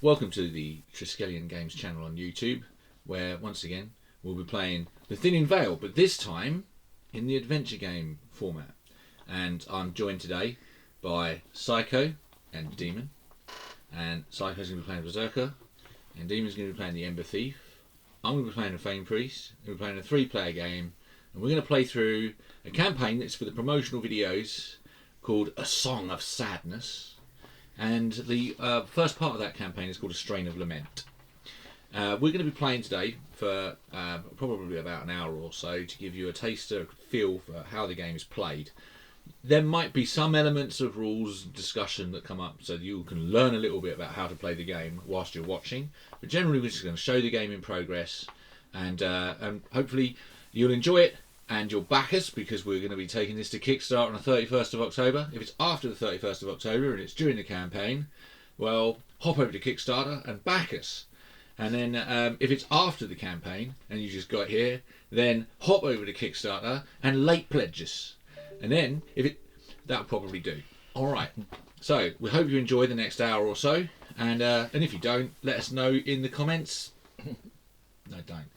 Welcome to the Triskelion Games channel on YouTube, where once again we'll be playing The Thinning Veil, but this time in the adventure game format. And I'm joined today by Psycho and Demon. And Psycho's going to be playing Berserker, and Demon's going to be playing the Ember Thief. I'm going to be playing a Fame Priest. We're playing a 3-player game, and we're going to play through a campaign that's for the promotional videos called A Song of Sadness. And the first part of that campaign is called A Strain of Lament. We're going to be playing today for probably about an hour or so to give you a taster, a feel for how the game is played. There might be some elements of rules discussion that come up so that you can learn a little bit about how to play the game whilst you're watching. But generally we're just going to show the game in progress, and hopefully you'll enjoy it and you'll back us, because we're going to be taking this to Kickstarter on the 31st of October. If it's after the 31st of October and it's during the campaign, well, hop over to Kickstarter and back us. And then if it's after the campaign and you just got here, then hop over to Kickstarter and late pledge us. And then that'll probably do. All right. So we hope you enjoy the next hour or so, and if you don't, let us know in the comments. No, don't.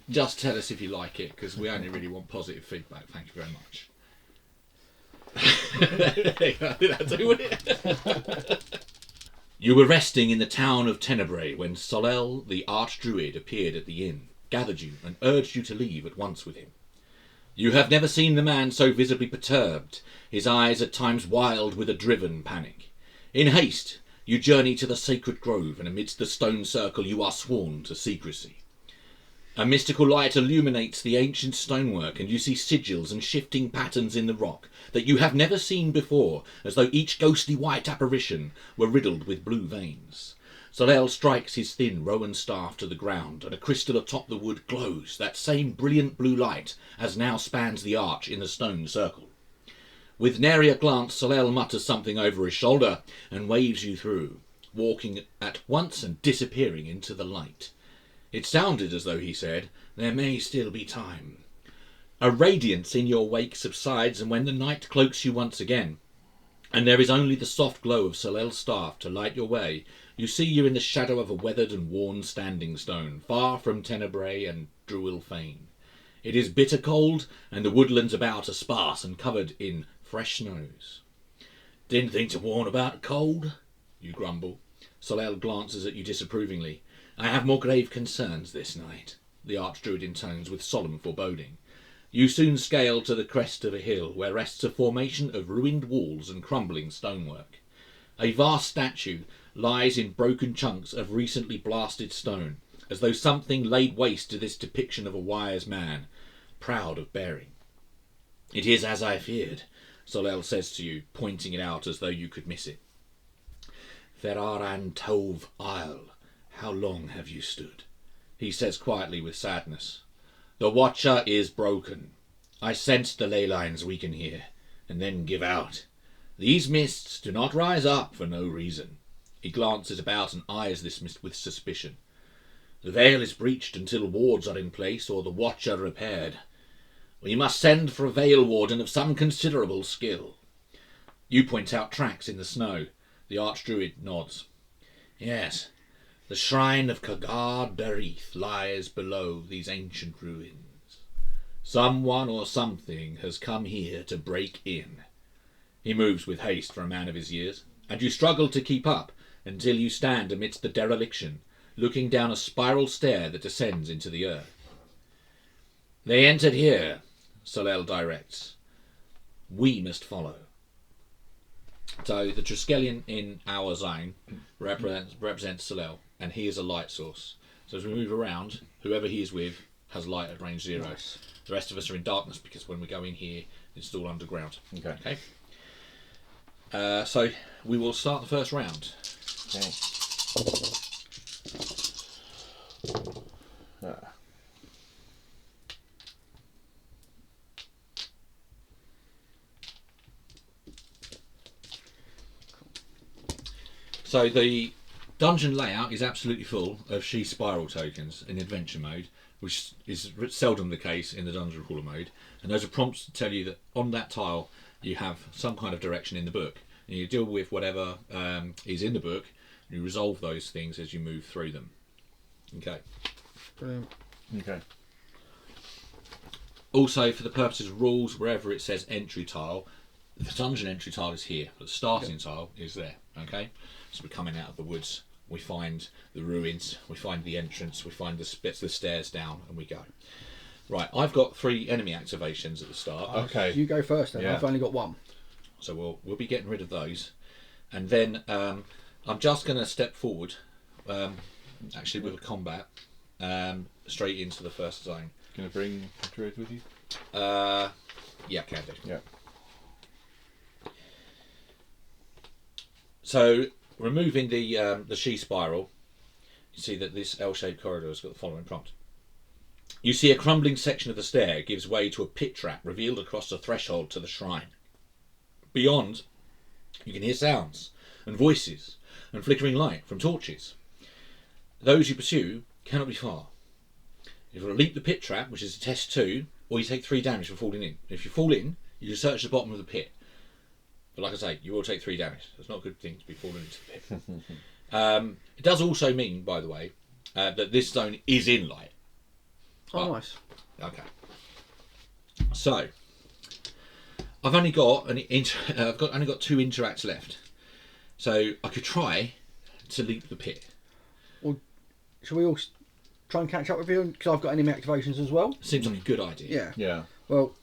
Just tell us if you like it, because we only really want positive feedback. Thank you very much. You were resting in the town of Tenebrae when Solel, the archdruid, appeared at the inn, gathered you, and urged you to leave at once with him. You have never seen the man so visibly perturbed, his eyes at times wild with a driven panic. In haste, you journey to the sacred grove, and amidst the stone circle you are sworn to secrecy. A mystical light illuminates the ancient stonework, and you see sigils and shifting patterns in the rock that you have never seen before, as though each ghostly white apparition were riddled with blue veins. Solel strikes his thin rowan staff to the ground, and a crystal atop the wood glows that same brilliant blue light as now spans the arch in the stone circle. With nary a glance, Solel mutters something over his shoulder and waves you through, walking at once and disappearing into the light. It sounded as though he said, "There may still be time." A radiance in your wake subsides, and when the night cloaks you once again, and there is only the soft glow of Solel's staff to light your way, you see you in the shadow of a weathered and worn standing stone, far from Tenebrae and Druil Fane. It is bitter cold, and the woodlands about are sparse and covered in fresh snows. "Didn't think to warn about cold," you grumble. Solel glances at you disapprovingly. "I have more grave concerns this night," the archdruid intones with solemn foreboding. You soon scale to the crest of a hill where rests a formation of ruined walls and crumbling stonework. A vast statue lies in broken chunks of recently blasted stone, as though something laid waste to this depiction of a wise man, proud of bearing. "It is as I feared," Solel says to you, pointing it out as though you could miss it. "Feraran Tove Isle, how long have you stood?" he says quietly with sadness. "The Watcher is broken. I sense the ley lines weaken here, and then give out. These mists do not rise up for no reason." He glances about and eyes this mist with suspicion. "The veil is breached until wards are in place or the Watcher repaired. We must send for a veil warden of some considerable skill." You point out tracks in the snow. The archdruid nods. "Yes. The shrine of Kagar Darith lies below these ancient ruins. Someone or something has come here to break in." He moves with haste for a man of his years, and you struggle to keep up until you stand amidst the dereliction, looking down a spiral stair that descends into the earth. "They entered here," Solel directs. "We must follow." So the Triskelion in our zone represents Solel, and he is a light source. So as we move around, whoever he is with has light at range 0. Nice. The rest of us are in darkness, because when we go in here, it's all underground. Okay. So we will start the first round. Okay. So the dungeon layout is absolutely full of she spiral tokens in adventure mode, which is seldom the case in the dungeon crawler mode. And those are prompts to tell you that on that tile you have some kind of direction in the book, and you deal with whatever is in the book You resolve those things as you move through them. Okay. Brilliant. Okay. Also, for the purposes of rules, wherever it says entry tile, the dungeon entry tile is here, but the starting tile is there. Okay, so we're coming out of the woods. We find the ruins. We find the entrance. We find the stairs down, and we go. Right, I've got 3 enemy activations at the start. Okay. You go first then. Yeah. I've only got 1. So we'll be getting rid of those, and then I'm just going to step forward, actually with a combat, straight into the first zone. Gonna bring a druid with you? Yeah, can do. Yeah. So removing the she spiral, you see that this L-shaped corridor has got the following prompt. You see a crumbling section of the stair gives way to a pit trap revealed across the threshold to the shrine. Beyond, you can hear sounds and voices and flickering light from torches. Those you pursue cannot be far. You've got to leap the pit trap, which is a test 2, or you take 3 damage for falling in. If you fall in, you just search the bottom of the pit. But like I say, you will take 3 damage. It's not a good thing to be falling into the pit. It does also mean, by the way, that this zone is in light. Oh, nice. Okay. So, I've only got only got 2 interacts left. So I could try to leap the pit. Well, shall we all try and catch up with you? Because I've got enemy activations as well. Seems like a good idea. Yeah. Yeah. Well,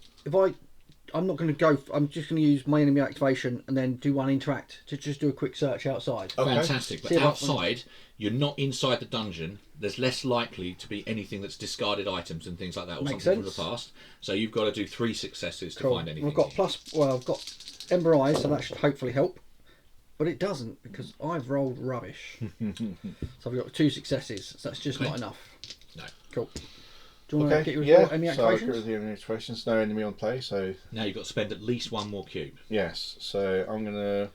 I'm not going to go. I'm just going to use my enemy activation and then do 1 interact to just do a quick search outside. Okay. Fantastic. But outside, you're not inside the dungeon. There's less likely to be anything that's discarded items and things like that, or Makes something sense. from the past. So you've got to do 3 successes to Cool. find anything. I've got I've got Ember Eyes, so that should hopefully help. But it doesn't because I've rolled rubbish. So I've got 2 successes. So that's just not enough. No. Cool. Do you want to get your enemy So I've got activations? the enemy activations. No enemy on play, so Now you've got to spend at least 1 more cube. yes. So I'm gonna.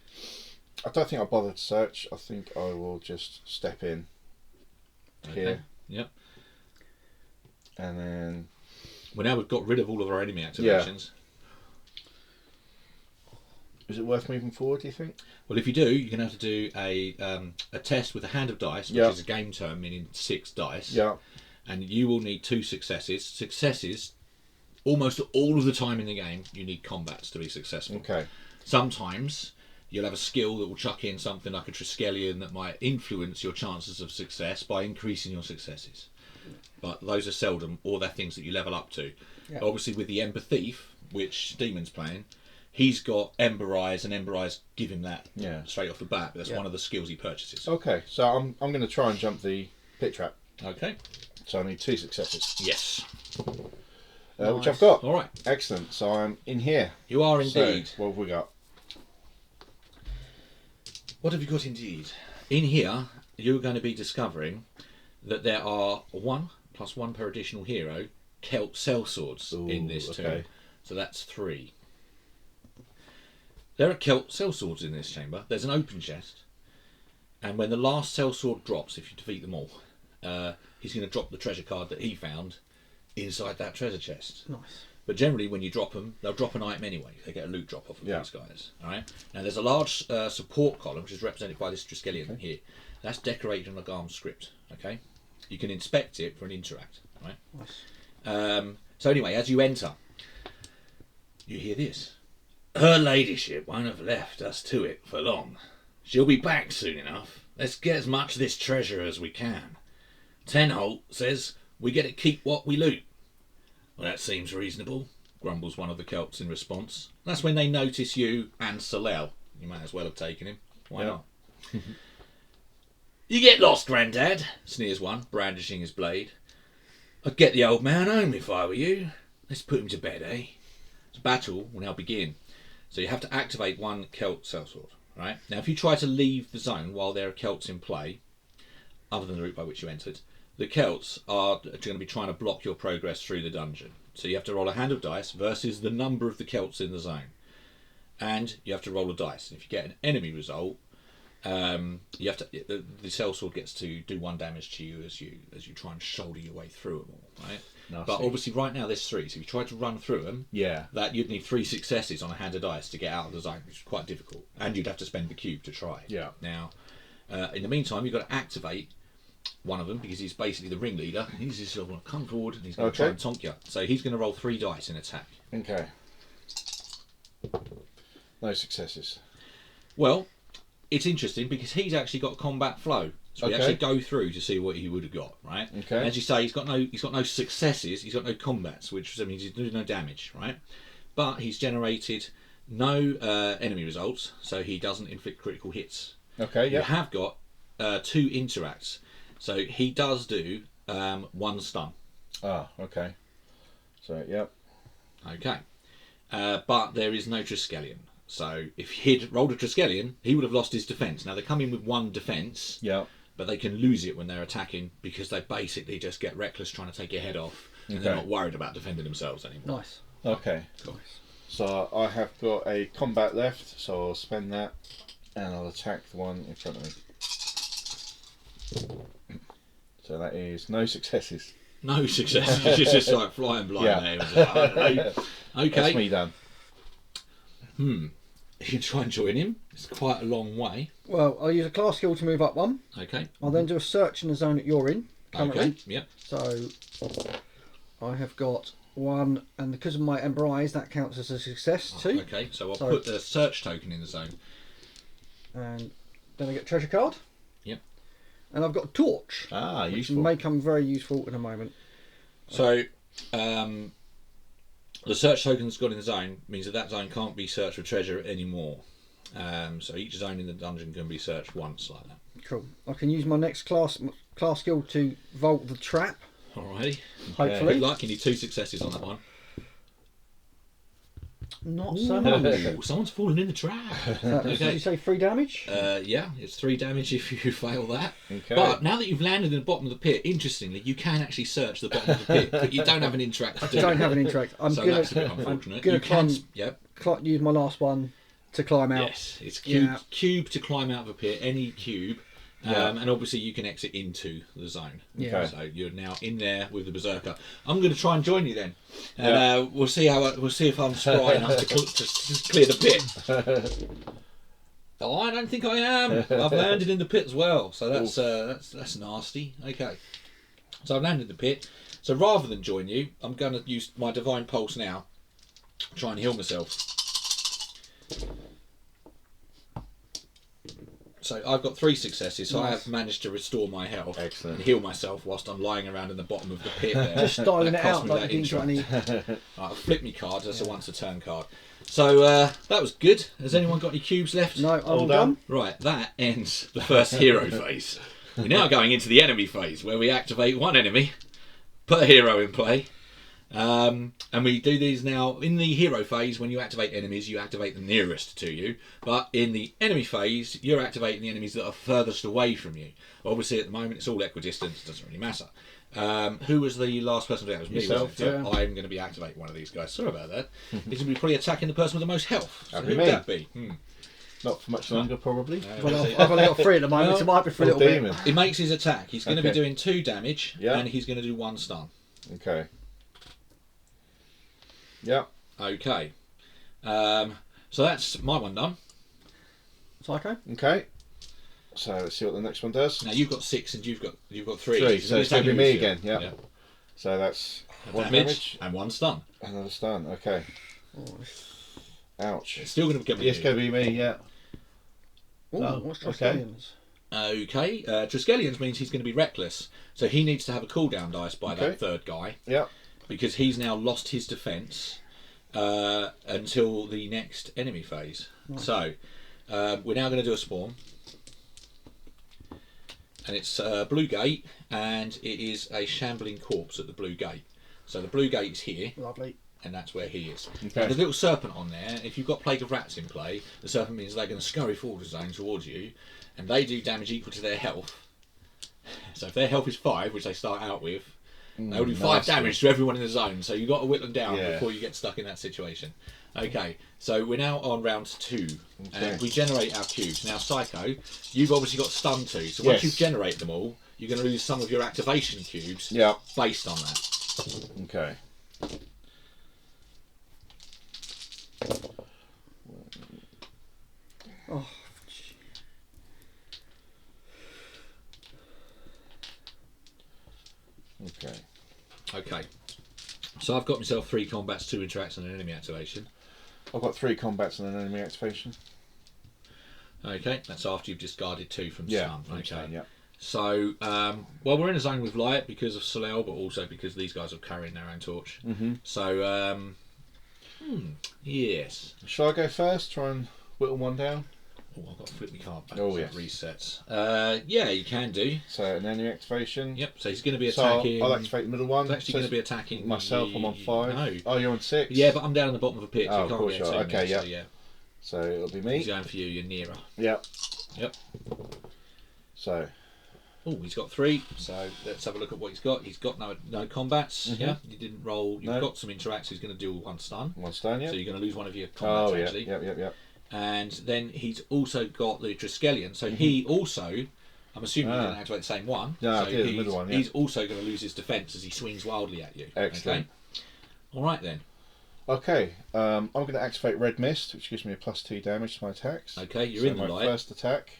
I don't think I'll bother to search. I think I will just step in here, Yep. and then Well, now we've got rid of all of our enemy activations. is it worth moving forward? Do you think? Well, if you do, you're going to have to do a test with a hand of dice, which is a game term, meaning 6 dice. Yeah. And you will need 2 successes. Successes, almost all of the time in the game, you need combats to be successful. Okay. Sometimes you'll have a skill that will chuck in something like a Triskelion that might influence your chances of success by increasing your successes. But those are seldom, or they're things that you level up to. Yeah. Obviously, with the Ember Thief, which Demon's playing, he's got Ember Eyes, and Ember Eyes give him that straight off the bat. But that's one of the skills he purchases. Okay. So I'm going to try and jump the pit trap. Okay. So I need 2 successes, Yes. which I've got. All right. Excellent. So I'm in here. You are indeed. So, what have we got? What have you got indeed? In here, you're going to be discovering that there are 1 plus 1 per additional hero Celt sellswords in this tomb. So that's 3. There are Celt sellswords in this chamber. There's an open chest, and when the last sellsword drops, if you defeat them all, he's going to drop the treasure card that he found inside that treasure chest. Nice. But generally, when you drop them, they'll drop an item anyway. They get a loot drop off of these guys. All right. Now, there's a large support column, which is represented by this Triskelion here. That's decorated in a Garm script. Okay. You can inspect it for an interact. Right. Nice. So anyway, as you enter, you hear this. Her ladyship won't have left us to it for long. She'll be back soon enough. Let's get as much of this treasure as we can. Tenholt says we get to keep what we loot. Well, that seems reasonable, grumbles one of the Celts in response. That's when they notice you and Solel. You might as well have taken him. Why not? You get lost, Grandad, sneers one, brandishing his blade. I'd get the old man home if I were you. Let's put him to bed, eh? The battle will now begin. So you have to activate 1 Celt sellsword. Right? Now, if you try to leave the zone while there are Celts in play, other than the route by which you entered, the Celts are going to be trying to block your progress through the dungeon. So you have to roll a hand of dice versus the number of the Celts in the zone. And you have to roll a dice. And if you get an enemy result, you have to. The sellsword gets to do 1 damage to you as you try and shoulder your way through them all. Right? Nasty. But obviously, right now there's 3. So if you try to run through them, that you'd need 3 successes on a hand of dice to get out of the zone, which is quite difficult. And you'd have to spend the cube to try. Yeah. Now, In the meantime, you've got to activate one of them because he's basically the ringleader. He's just going to come forward and he's going to try and tonk you. So he's going to roll 3 dice in attack. Okay. No successes. Well, it's interesting because he's actually got combat flow. So we actually go through to see what he would have got, right? Okay. And as you say, he's got no successes, he's got no combats, which means he's doing no damage, right? But he's generated no enemy results, so he doesn't inflict critical hits. Okay, yeah. You have got 2 interacts, so he does do 1 stun. Ah, okay. So, yep. Okay. But there is no Triskelion. So if he'd rolled a Triskelion, he would have lost his defence. Now they come in with 1 defence, but they can lose it when they're attacking because they basically just get reckless trying to take your head off, and they're not worried about defending themselves anymore. Nice. Okay. Cool. So I have got a combat left, so I'll spend that and I'll attack the one in front of me. So that is no successes. No success. It's just like flying blind there. It was like, I don't know. Okay. That's me done. You can try and join him. It's quite a long way. Well, I'll use a class skill to move up 1. Okay. I'll then do a search in the zone that you're in currently. Okay. Yep. So I have got 1, and because of my Ember Eyes, that counts as a success too. Okay. So I'll put the search token in the zone. And then I get treasure card. Yep. And I've got a torch. Ah, which useful. may come very useful in a moment. So the search token's got in the zone means that zone can't be searched for treasure anymore. So each zone in the dungeon can be searched once like that. Cool. I can use my next class skill to vault the trap. Alrighty. Hopefully. Good luck. You need 2 successes on that one. Not so much. Ooh, someone's fallen in the trap. Did you say 3 damage? Yeah, it's 3 damage if you fail that. Okay. But now that you've landed in the bottom of the pit, interestingly, you can actually search the bottom of the pit, but you don't have an interact to do. I don't have an interact. That's a bit unfortunate. Gonna You can, climb, use my last one to climb out. Yes, it's cube to climb out of a pit, any cube. And obviously you can exit into the zone. Yeah. So you're now in there with the berserker. I'm going to try and join you then, and we'll see if I'm spry enough to clear the pit. Oh, I don't think I am. I've landed in the pit as well, so that's nasty. Okay, so I've landed in the pit. So rather than join you, I'm going to use my divine pulse now, try and heal myself. So I've got 3 successes, so I have managed to restore my health. Excellent. And heal myself whilst I'm lying around in the bottom of the pit there. Just styling That it cost out me like that you didn't intro. got any. Right, I'll flip me cards, that's a once a turn card. So that was good. Has anyone got any cubes left? No, I'm all done. done. Right, that ends the first hero phase. We're now going into the enemy phase, where we activate 1 enemy per hero in play. And we do these now in the hero phase. When you activate enemies, you activate the nearest to you, but in the enemy phase you're activating the enemies that are furthest away from you. Obviously at the moment it's all equidistant, it doesn't really matter. Who was the last person to do that? It was me. Yourself, wasn't it? yeah. So I'm going to be activating one of these guys. Sorry about that. He's going to be probably attacking the person with the most health. So That'd who be would me. that be? Not for much longer, probably. Well, I've only got 3 at the moment, so it might be for a Well, little bit. demon. He makes his attack. He's going to be Okay. doing 2 damage, Yeah. and he's going to do 1 stun. Okay. Yeah. Okay. So that's my one done. Psycho? Okay. So let's see what the next one does. Now you've got 6 and you've got 3. 3, so it's going to be me again. Yeah. Yeah. So that's A 1 damage and 1 stun. Another stun. Okay. Ouch. It's still going to get me. It's going to be me. Yeah. Ooh, Oh, what's okay. Triskelions? Okay. Triskelions means he's going to be reckless, so he needs to have a cooldown dice by Okay. that 3rd guy, Yeah. because he's now lost his defence until the next enemy phase. Right. So we're now going to do a spawn, and it's Blue Gate, and it is a shambling corpse at the Blue Gate. So the Blue Gate is here, Lovely. and that's where he is. Okay. Now, there's a little serpent on there. If you've got Plague of Rats in play, the serpent means they're going to scurry forward the zone towards you, and they do damage equal to their health. So if their health is 5, which they start out with, they'll do 5 nasty. damage to everyone in the zone. So you've got to whip them down Yeah. before you get stuck in that situation. Okay, so we're now on round 2, Okay. and we generate our cubes. Now, Psycho, you've obviously got stun too. So once Yes. you've generated them all, you're going to lose some of your activation cubes Yeah. based on that. Okay. Oh, Okay. So I've got myself 3 combats, 2 interacts, and an enemy activation. I've got 3 combats and an enemy activation. Okay, that's after you've discarded 2 from Yeah. stun. From Okay. stun, yeah. So, well, we're in a zone with light because of Solel, but also because these guys are carrying their own torch. Mm-hmm. So, yes. Shall I go first? Try and whittle one down. Oh, I've got to flip my card back. Oh, so yes. it resets. Yeah, you can do. So an enemy activation. Yep. So he's going to be So attacking. I'll activate the middle one. He's actually So going to be attacking myself. I'm on 5. No. Oh, you're on 6. Yeah, but I'm down at the bottom of a pit, so Oh, you of can't course get you to are. me. Okay, So, yeah. yeah. So it'll be He's me. going for you. You're nearer. Yep. Yep. So. Oh, he's got 3. So let's have a look at what he's got. He's got no combats. Mhm. Yeah, you didn't roll. You've No. got some interacts. He's going to deal 1 stun. 1 stun, yeah. So you're going to lose one of your combats Oh, yeah. actually. Yep. And then he's also got the Triskelion. So he also, I'm assuming you didn't activate the same one. No, I so did, the middle one, yeah. He's also going to lose his defence as he swings wildly at you. Excellent. Okay? All right then. Okay, I'm going to activate Red Mist, which gives me a +2 damage to my attacks. Okay, you're So in the my light. first attack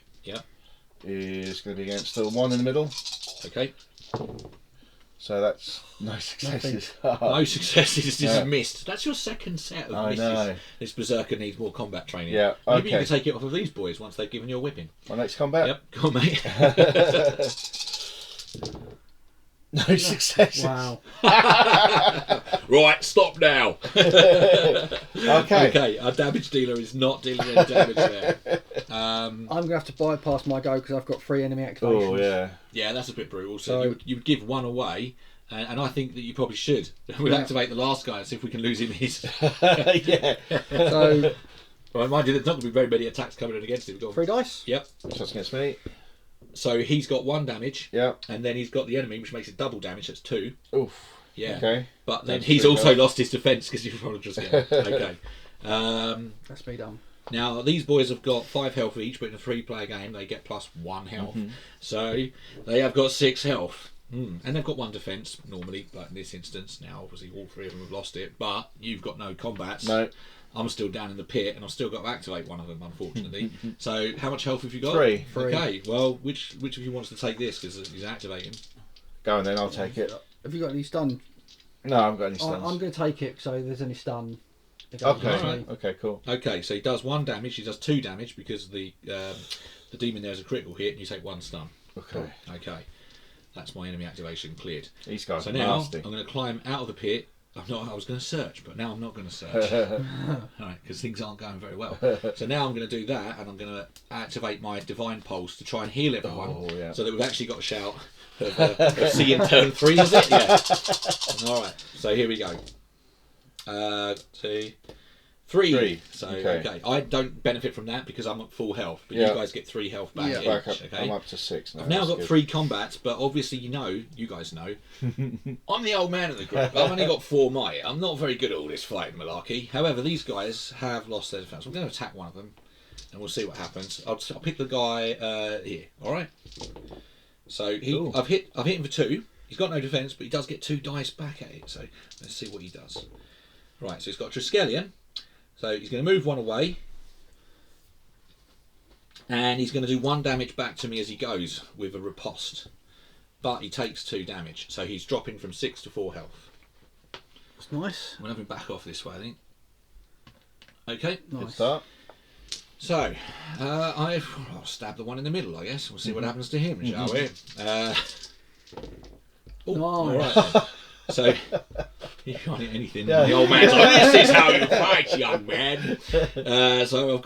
is going to be against the 1 in the middle. Okay. So that's no successes. No successes. This Yeah. is missed. That's your second set of I misses. know. This berserker needs more combat training. Yeah, Maybe you okay. can take it off of these boys once they've given you a whipping. My next combat. Yep. Come on, mate. No successes. Wow. Right, stop now. Okay. Okay, our damage dealer is not dealing any damage there. I'm going to have to bypass my go because I've got 3 enemy activations. Oh yeah. Yeah, that's a bit brutal. So So- you would give 1 away, and I think that you probably should. We'll Yeah. activate the last guy and see if we can lose him his. Yeah. So, Well, mind you, there's not going to be very many attacks coming in against him. Go on. 3 dice. Yep. So that's against me. So he's got 1 damage, Yep. and then he's got the enemy, which makes it double damage. That's 2. Oof. Yeah. Okay. But then That's he's 3 also health. lost his defence because he's probably just okay. That's me done. Now these boys have got 5 health each, but in a 3-player game they get +1 health. So they have got 6 health. And they've got 1 defence normally, but in this instance, now obviously all 3 of them have lost it. But you've got no combats. No. I'm still down in the pit, and I've still got to activate one of them, unfortunately. So how much health have you got? 3. Okay. Well, which of you wants to take this because he's activating? Go on then. I'll take it. Have you got any stun? No, I haven't got any stuns. I'm going to take it, so if there's any stun. it goes Okay. against me. Alright. Okay. Cool. Okay, so he does 1 damage. He does 2 damage because the demon there is a critical hit, and you take 1 stun. Okay. Okay, that's my enemy activation cleared. These guys So are now nasty. I'm going to climb out of the pit. I was going to search, but now I'm not going to search. Alright, because things aren't going very well. So now I'm going to do that, and I'm going to activate my divine pulse to try and heal everyone. Oh, yeah. So that we've actually got a shout of see in turn 3, is it? Yeah. Alright, so here we go. 2, 3. So okay. I don't benefit from that because I'm at full health, but Yeah. you guys get 3 health back Yeah. each. Back up. Okay. I'm up to 6 now. I've now That's got good. 3 combats, but obviously you guys know, I'm the old man of the group. I've only got 4 might. I'm not very good at all this fighting malarkey. However, these guys have lost their defence. I'm going to attack one of them, and we'll see what happens. I'll pick the guy here. All right. So Ooh. I've hit him for 2. He's got no defence, but he does get 2 dice back at it. So let's see what he does. Right. So he's got Triskelion. So he's going to move 1 away. And he's going to do 1 damage back to me as he goes with a riposte. But he takes 2 damage. So he's dropping from 6 to 4 health. That's nice. We'll have him back off this way, I think. Okay. Good Nice. start. So, I'll stab the one in the middle, I guess. We'll see what happens to him, shall we? Oh, all right then. So, you can't hit anything. Yeah. The old man's like, "This is how you fight, young man." So I've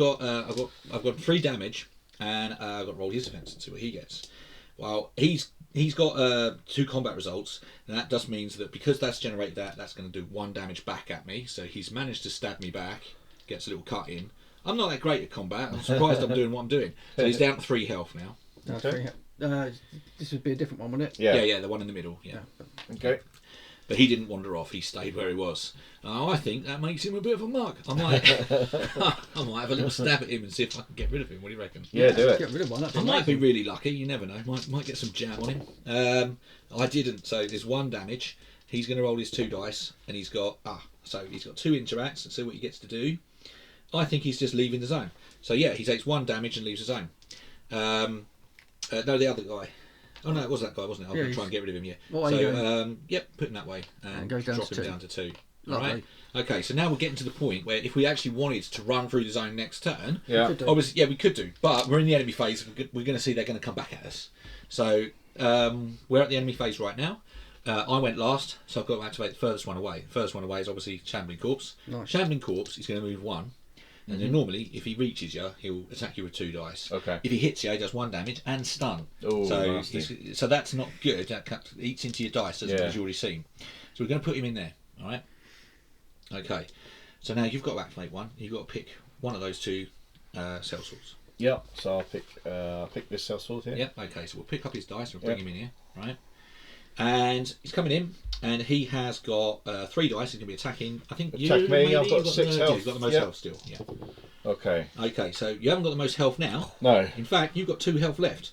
got 3 damage, and I've got to roll his defense and see what he gets. Well, he's got 2 combat results, and that just means that because that's generated that's going to do 1 damage back at me. So he's managed to stab me back, gets a little cut in. I'm not that great at combat. I'm surprised I'm doing what I'm doing. So he's down to 3 health now. Okay. This would be a different one, wouldn't it? Yeah. The one in the middle. Yeah. Okay. But he didn't wander off. He stayed where he was. I think that makes him a bit of a mug. I might have a little stab at him and see if I can get rid of him. What do you reckon? Yeah, do it. Get rid of one. That'd be I might be amazing. really lucky. You never know. Might get some jam on him. I didn't. So there's 1 damage. He's going to roll his 2 dice, and he's got so he's got 2 interacts. Let's see what he gets to do. I think he's just leaving the zone. So yeah, he takes 1 damage and leaves the zone. No, the other guy. Oh no, it was that guy, wasn't it? I'm Yeah, going to try and get rid of him. Yeah. What way are you going? Yep, put him that way and goes down drop to him 2. down to 2. Lovely. All right. Okay, so now we're getting to the point where if we actually wanted to run through the zone next turn, Yeah. obviously, we could do, but we're in the enemy phase. We're going to see they're going to come back at us. So we're at the enemy phase right now. I went last, so I've got to activate the furthest one away. The furthest one away is obviously Shambling Corpse. Nice. Shambling Corpse is going to move 1, and then normally, if he reaches you, he'll attack you with 2 dice. Okay. If he hits you, he does 1 damage and stun. Oh, so nasty. so that's not good. That eats into your dice, as you've already seen. So we're going to put him in there. All right. Okay. So now you've got to activate 1. You've got to pick one of those 2 cell swords. Yeah. So I'll pick this cell sword here. Yep. Okay. So we'll pick up his dice and we'll bring him in here. Right. And he's coming in, and he has got 3 dice. He's going to be attacking. I think Attack you. me. Maybe I've got you've 6 health. You've got the most Yep. health still. Yeah. Okay. Okay. So you haven't got the most health now. No. In fact, you've got 2 health left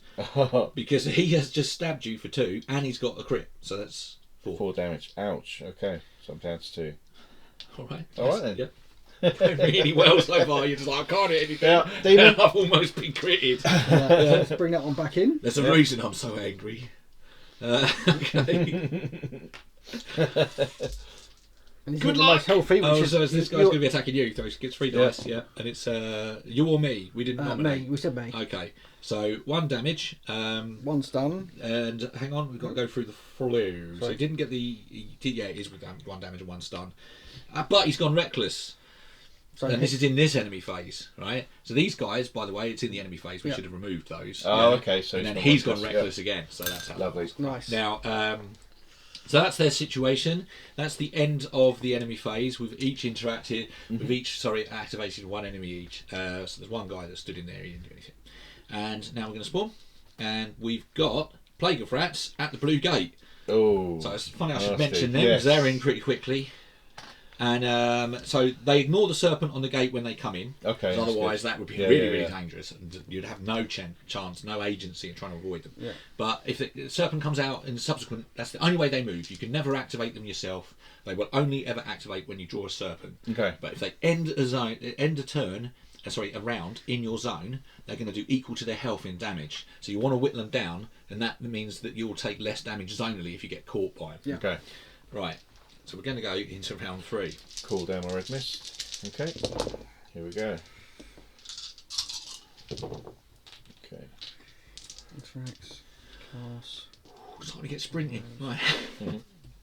because he has just stabbed you for 2, and he's got a crit. So that's 4. 4 damage. Ouch. Okay. So I'm down to 2. All right. All right then. Yep. Going really well so far. You're just like, I can't hit anything. Yeah, demon. I've almost been critted. So let's bring that one back in. There's a reason I'm so angry. Okay. And he's Good the luck. most healthy, which So is this guy's going to be attacking you. So he gets 3 dice. Yeah. And it's you or me. We didn't nominate. me. We said me. Okay. So 1 damage. 1 stun. And hang on, we've got to go through the flow. So Sorry. he didn't get the. It is with 1 damage and 1 stun. But he's gone reckless. So And this is in this enemy phase, right? So these guys, by the way, it's in the enemy phase. We should have removed those. Oh, okay. So and then gone he's gone reckless, reckless again. So that's how. Lovely. nice. Now, so that's their situation. That's the end of the enemy phase. We've each interacted. We've each, activated 1 enemy each. So there's 1 guy that stood in there. He didn't do anything. And now we're going to spawn. And we've got Plague of Rats at the Blue Gate. Oh. So it's funny I should nasty. mention them Yes. because they're in pretty quickly. And so they ignore the serpent on the gate when they come in. Okay, 'Cause that's otherwise, good. that would be Yeah, really yeah. dangerous, and you'd have no chance, no agency in trying to avoid them. Yeah. But if the serpent comes out in subsequent, that's the only way they move. You can never activate them yourself. They will only ever activate when you draw a serpent. Okay. But if they end a turn, a round in your zone, they're going to do equal to their health in damage. So you want to whittle them down, and that means that you'll take less damage zonally if you get caught by them. Yeah. Okay. Right. So we're going to go into round 3. Cool down my red mist. Okay. Here we go. Okay. Interact. Class. It's time to get sprinting. Right.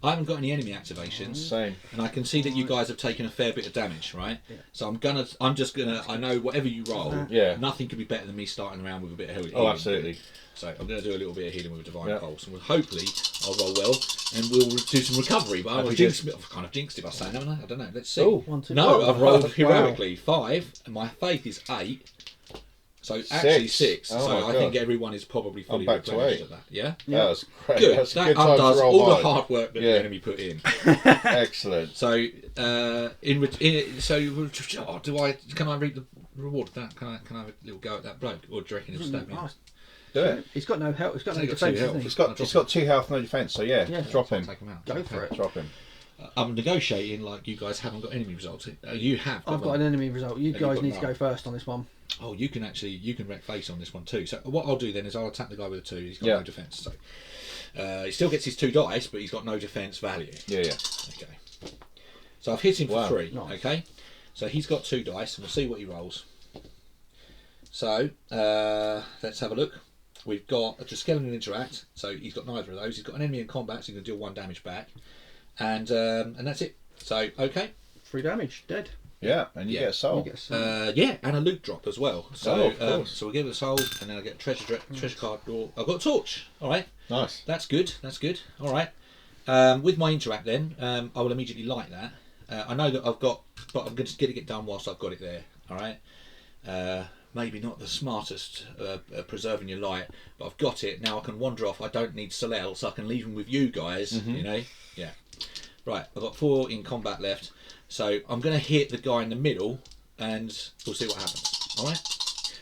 I haven't got any enemy activations, Same. and I can see that you guys have taken a fair bit of damage, right? Yeah. So I know whatever you roll, Yeah. nothing could be better than me starting around with a bit of healing. Oh, absolutely. So I'm going to do a little bit of healing with Divine Yeah. Pulse, and hopefully I'll roll well, and we'll do some recovery. But I've kind of jinxed it by saying, haven't I? I don't know. Let's see. Oh. 1, 2. No, I've rolled Wow. heroically 5, and my faith is 8. So actually 6. Oh so my I think God. everyone is probably fully back to replenished 8. at that. Yeah. That was great. Good. That's a That good time undoes to roll all the mine. hard work that the enemy put in. Excellent. So, can I read the reward of that? Can I have a little go at that bloke, or do you reckon he'll stab me? Nice. Do it. He's got no health. He's got no He's got 2 defense. health. Hasn't He's got 2 health, no defense. So yeah, Yeah. drop him. Take him out. Go for it. Drop him. I'm negotiating like you guys haven't got enemy results. You have. I've got an enemy result. You you've guys got need to none. go first on this one. Oh, you can wreck face on this one too. So what I'll do then is I'll attack the guy with a 2. He's got Yeah. no defense. So he still gets his 2 dice, but he's got no defense value. Yeah, yeah. Okay. So I've hit him Wow. for 3. Nice. Okay. So he's got 2 dice, and we'll see what he rolls. So let's have a look. We've got a skeleton interact. So he's got neither of those. He's got an enemy in combat, so he can deal 1 damage back, and that's it. So okay. 3 damage. Dead. Yeah, and you Yeah. get a soul. You get some. Yeah, and a loot drop as well. So, Oh, of course. so we'll give it a soul, and then I get a treasure card draw. I've got a torch. All right, Nice. that's good. That's good. All right. With my interact, then I will immediately light that. I know that I've got, but I'm going to get it done whilst I've got it there. All right. Maybe not the smartest preserving your light, but I've got it now. I can wander off. I don't need Solel, so I can leave him with you guys. You know. Yeah. Right. I've got 4 in combat left. So I'm going to hit the guy in the middle, and we'll see what happens. All right.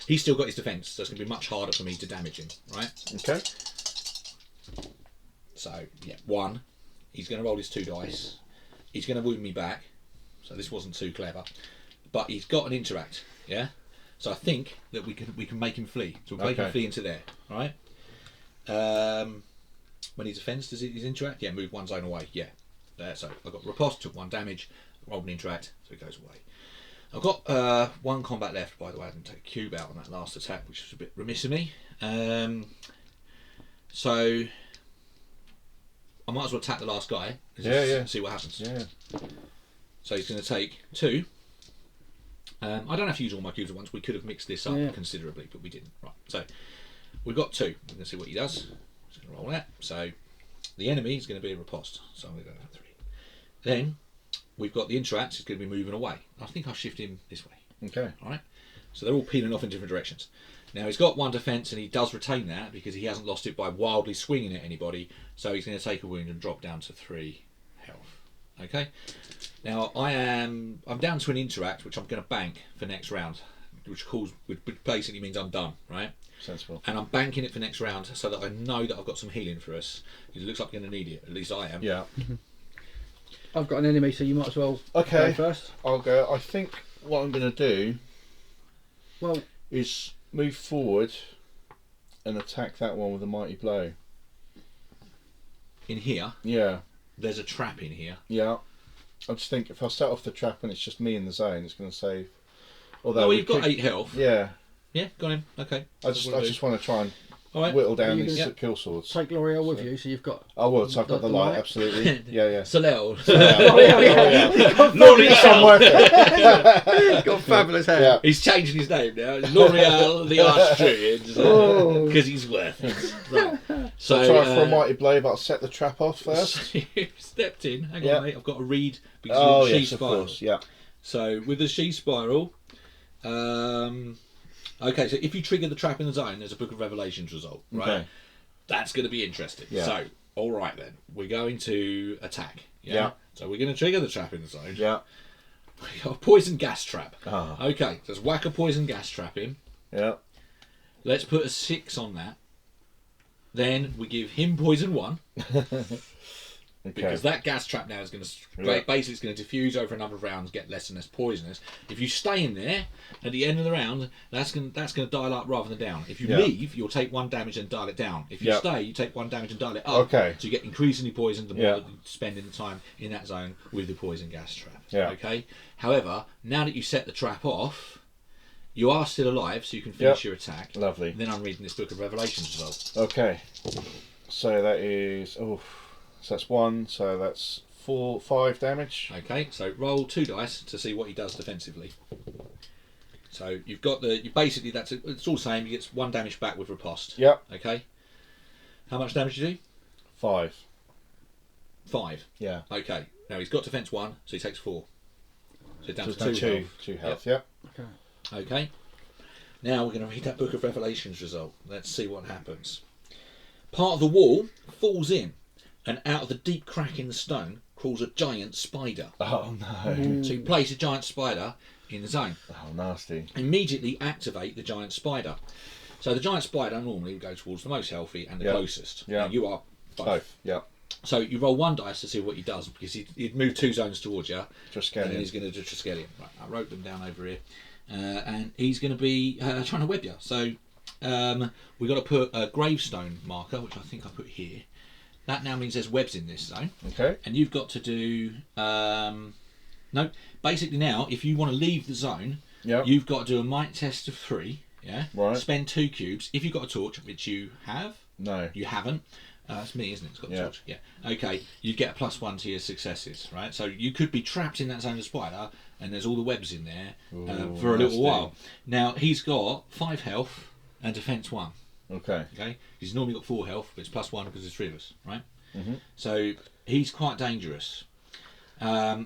He's still got his defence, so it's going to be much harder for me to damage him. Right. Okay. So yeah, 1. He's going to roll his 2 dice. He's going to wound me back. So this wasn't too clever, but he's got an interact. Yeah. So I think that we can make him flee. So we'll make him Okay. flee into there. All right. When he defends, does he interact? Yeah, move one zone away. Yeah. So I got riposte, took 1 damage, rolled an interact, so it goes away. I've got 1 combat left, by the way. I didn't take a cube out on that last attack, which was a bit remiss of me. So I might as well attack the last guy. And see what happens. Yeah. So he's going to take 2. I don't have to use all my cubes at once. We could have mixed this up considerably, but we didn't. Right. So we've got 2. We're going to see what he does. Just going to roll that. So the enemy is going to be a riposte. So I'm going to go for 3. Then we've got the interact. He's going to be moving away. I think I'll shift him this way. Okay. All right. So they're all peeling off in different directions. Now he's got 1 defence, and he does retain that because he hasn't lost it by wildly swinging at anybody. So he's going to take a wound and drop down to 3 health. Okay. Now I'm down to an interact, which I'm going to bank for next round, which basically means I'm done, right? Sensible. And I'm banking it for next round so that I know that I've got some healing for us. It looks like I'm going to need it. At least I am. Yeah. I've got an enemy, so you might as well go first. I'll go. I think what I'm going to do is move forward and attack that one with a mighty blow. In here? Yeah. There's a trap in here. Yeah. I just think if I set off the trap and it's just me in the zone, it's going to save. Although you've got 8 health. Yeah. Yeah, got him. Okay. I just want to try and all right. whittle down these kill swords. Take L'Oreal with you, so you've got. I will. So I've got the light. Absolutely. Yeah. Solel. L'Oreal. Got fabulous hair. Yeah. He's changing his name now. L'Oreal the Archdruid. Because he's worth it. Right. So I'll try for a mighty blow, but I'll set the trap off first. You stepped in. Hang on, mate. I've got to read because Oh, of the yes, of course. Yeah. So with the She Spiral, okay, so if you trigger the trap in the zone, there's a Book of Revelations result, right? Okay. That's going to be interesting. Yeah. So, all right then, we're going to attack. Yeah. So we're going to trigger the trap in the zone. Yeah. We got a poison gas trap. Ah. Okay, so let's whack a poison gas trap in. Yeah. Let's put a 6 on that. Then we give him poison 1. Okay. Because that gas trap now is going to basically it's going to diffuse over a number of rounds, get less and less poisonous. If you stay in there at the end of the round, that's going to dial up rather than down. If you leave, you'll take 1 damage and dial it down. If you stay, you take 1 damage and dial it up. Okay. So you get increasingly poisoned the more that you spend in the time in that zone with the poison gas trap. Yeah. Okay. However, now that you set the trap off, you are still alive, so you can finish your attack. Lovely. Then I'm reading this Book of Revelations as well. Okay. So that is so that's 1. So that's 5 damage. Okay, so roll 2 dice to see what he does defensively. So you've got basically it's all the same. He gets 1 damage back with riposte. Yep. Okay. How much damage do you do? 5. 5. Yeah. Okay. Now he's got defense 1, so he takes 4. So down So to 2 health. 2 health. Yep. Okay. Okay. Now we're going to read that Book of Revelations result. Let's see what happens. Part of the wall falls in, and out of the deep crack in the stone crawls a giant spider. Oh no. So you place a giant spider in the zone. Oh, nasty. Immediately activate the giant spider. So the giant spider normally would go towards the most healthy and the closest. Yeah. Now you are both. Yeah. So you roll 1 dice to see what he does, because he'd move 2 zones towards you. Triskelion. And then he's going to do Triskelion. Right, I wrote them down over here. And he's going to be trying to web you. So we've got to put a gravestone marker, which I think I put here. That now means there's webs in this zone. Okay. And you've got to do... no, basically now, if you want to leave the zone, you've got to do a might test of 3. Yeah. Right. Spend 2 cubes. If you've got a torch, which you have. No. You haven't. It's me, isn't it? It's got a torch. Yeah. Okay. You get a +1 to your successes, right? So you could be trapped in that zone of spider, and there's all the webs in there for a little while. Now he's got 5 health and defense 1. Okay. Okay. He's normally got 4 health, but it's +1 because there's 3 of us, right? Mm-hmm. So he's quite dangerous.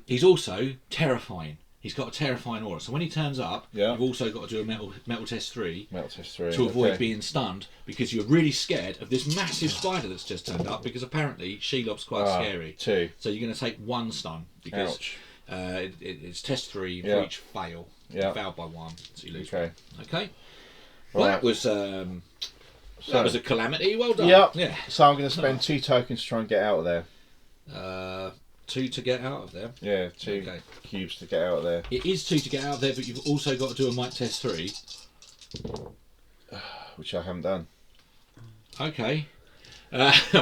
He's also terrifying. He's got a terrifying aura. So when he turns up, you've also got to do a metal test 3. Metal test 3. To avoid being stunned, because you're really scared of this massive spider that's just turned up, because apparently Shelob's quite scary. 2. So you're going to take 1 stun, because it's test 3 for each fail. You failed by 1, so you lose 1. Okay. Well, that was a calamity. Well done. Yep. Yeah. So I'm going to spend 2 tokens to try and get out of there. 2 to get out of there. Yeah, 2 cubes to get out of there. It is 2 to get out of there, but you've also got to do a might test 3. Which I haven't done. Okay.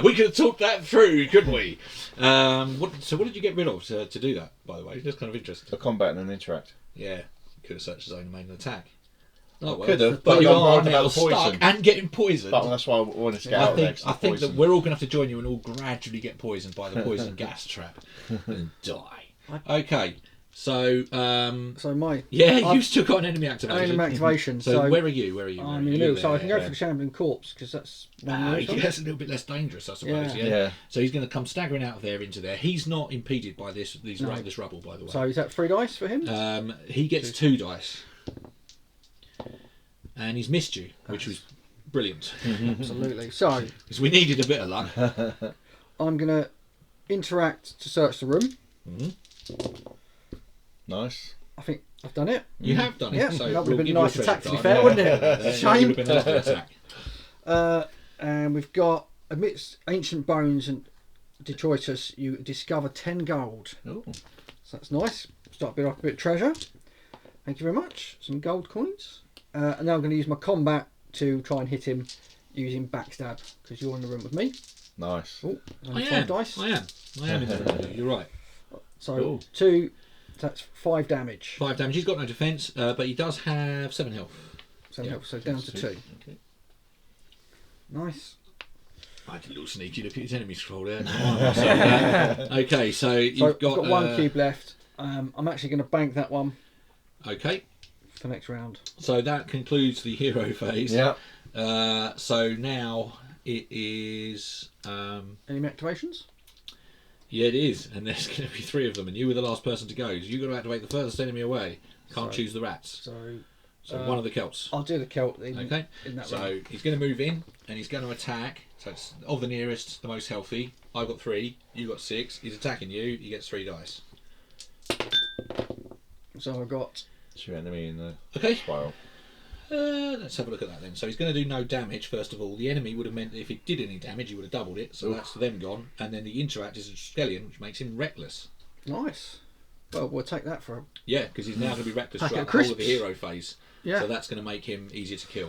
We could have talked that through, couldn't we? What did you get rid of to do that, by the way? Just kind of interesting. A combat and an interact. Yeah, you could have searched his own and made an attack. Oh, well, Could have, but but you I'm are worried now about the poison. stuck and getting poisoned. But that's why I wanted to get out of there. I think that we're all going to have to join you and all gradually get poisoned by the poison gas trap and die. Okay, so my you've still got an enemy activation. enemy activation. So where are you? I'm in the middle, so I can go for the shambling corpse because that's that's a little bit less dangerous, I suppose. Yeah. So he's going to come staggering out of there into there. He's not impeded by this rubble, by the way. So is that 3 dice for him? He gets 2 dice. And he's missed you, which was brilliant. Absolutely. So because we needed a bit of luck. I'm going to interact to search the room. Nice. I think I've done it. You have done it. Yeah, so that would have been a we'll nice give you attack, to be treasure fair, card. wouldn't it? That Shame. would have been a lovely attack. And we've got, amidst ancient bones and detritus, you discover 10 gold. Ooh. So that's nice. Start a bit of treasure. Thank you very much. Some gold coins. And now I'm going to use my combat to try and hit him using backstab because you're in the room with me. Nice. Oh, I 5 am. dice. I am in the room with you. You're right. So Ooh. 2, that's 5 damage. 5 damage. He's got no defence, but he does have 7 health. So down to 2. Okay. Nice. I had a little sneaky look at his enemy scroll there. Okay, so you've I've got 1 cube left. I'm actually going to bank that one Okay, for next round. so that concludes the hero phase. Yeah. So now it is. Enemy activations? Yeah, it is, and there's going to be 3 of them, and you were the last person to go. So you've got to activate the furthest enemy away. Can't choose the rats. So one of the Celts. I'll do the Celt in Okay, that so round. he's going to move in, and he's going to attack. So it's of the nearest, the most healthy. I've got 3. You got 6. He's attacking you. He gets 3 dice. So I've got... It's your enemy in the Okay. spiral. Let's have a look at that then. So he's going to do no damage, first of all. The enemy would have meant that if he did any damage, he would have doubled it. So that's them gone. And then the interact is a skeleton, which makes him reckless. Nice. Well, we'll take that for... Yeah, because he's now going to be reckless Packet throughout of the whole of the crisps. hero phase. Yeah. So that's going to make him easier to kill.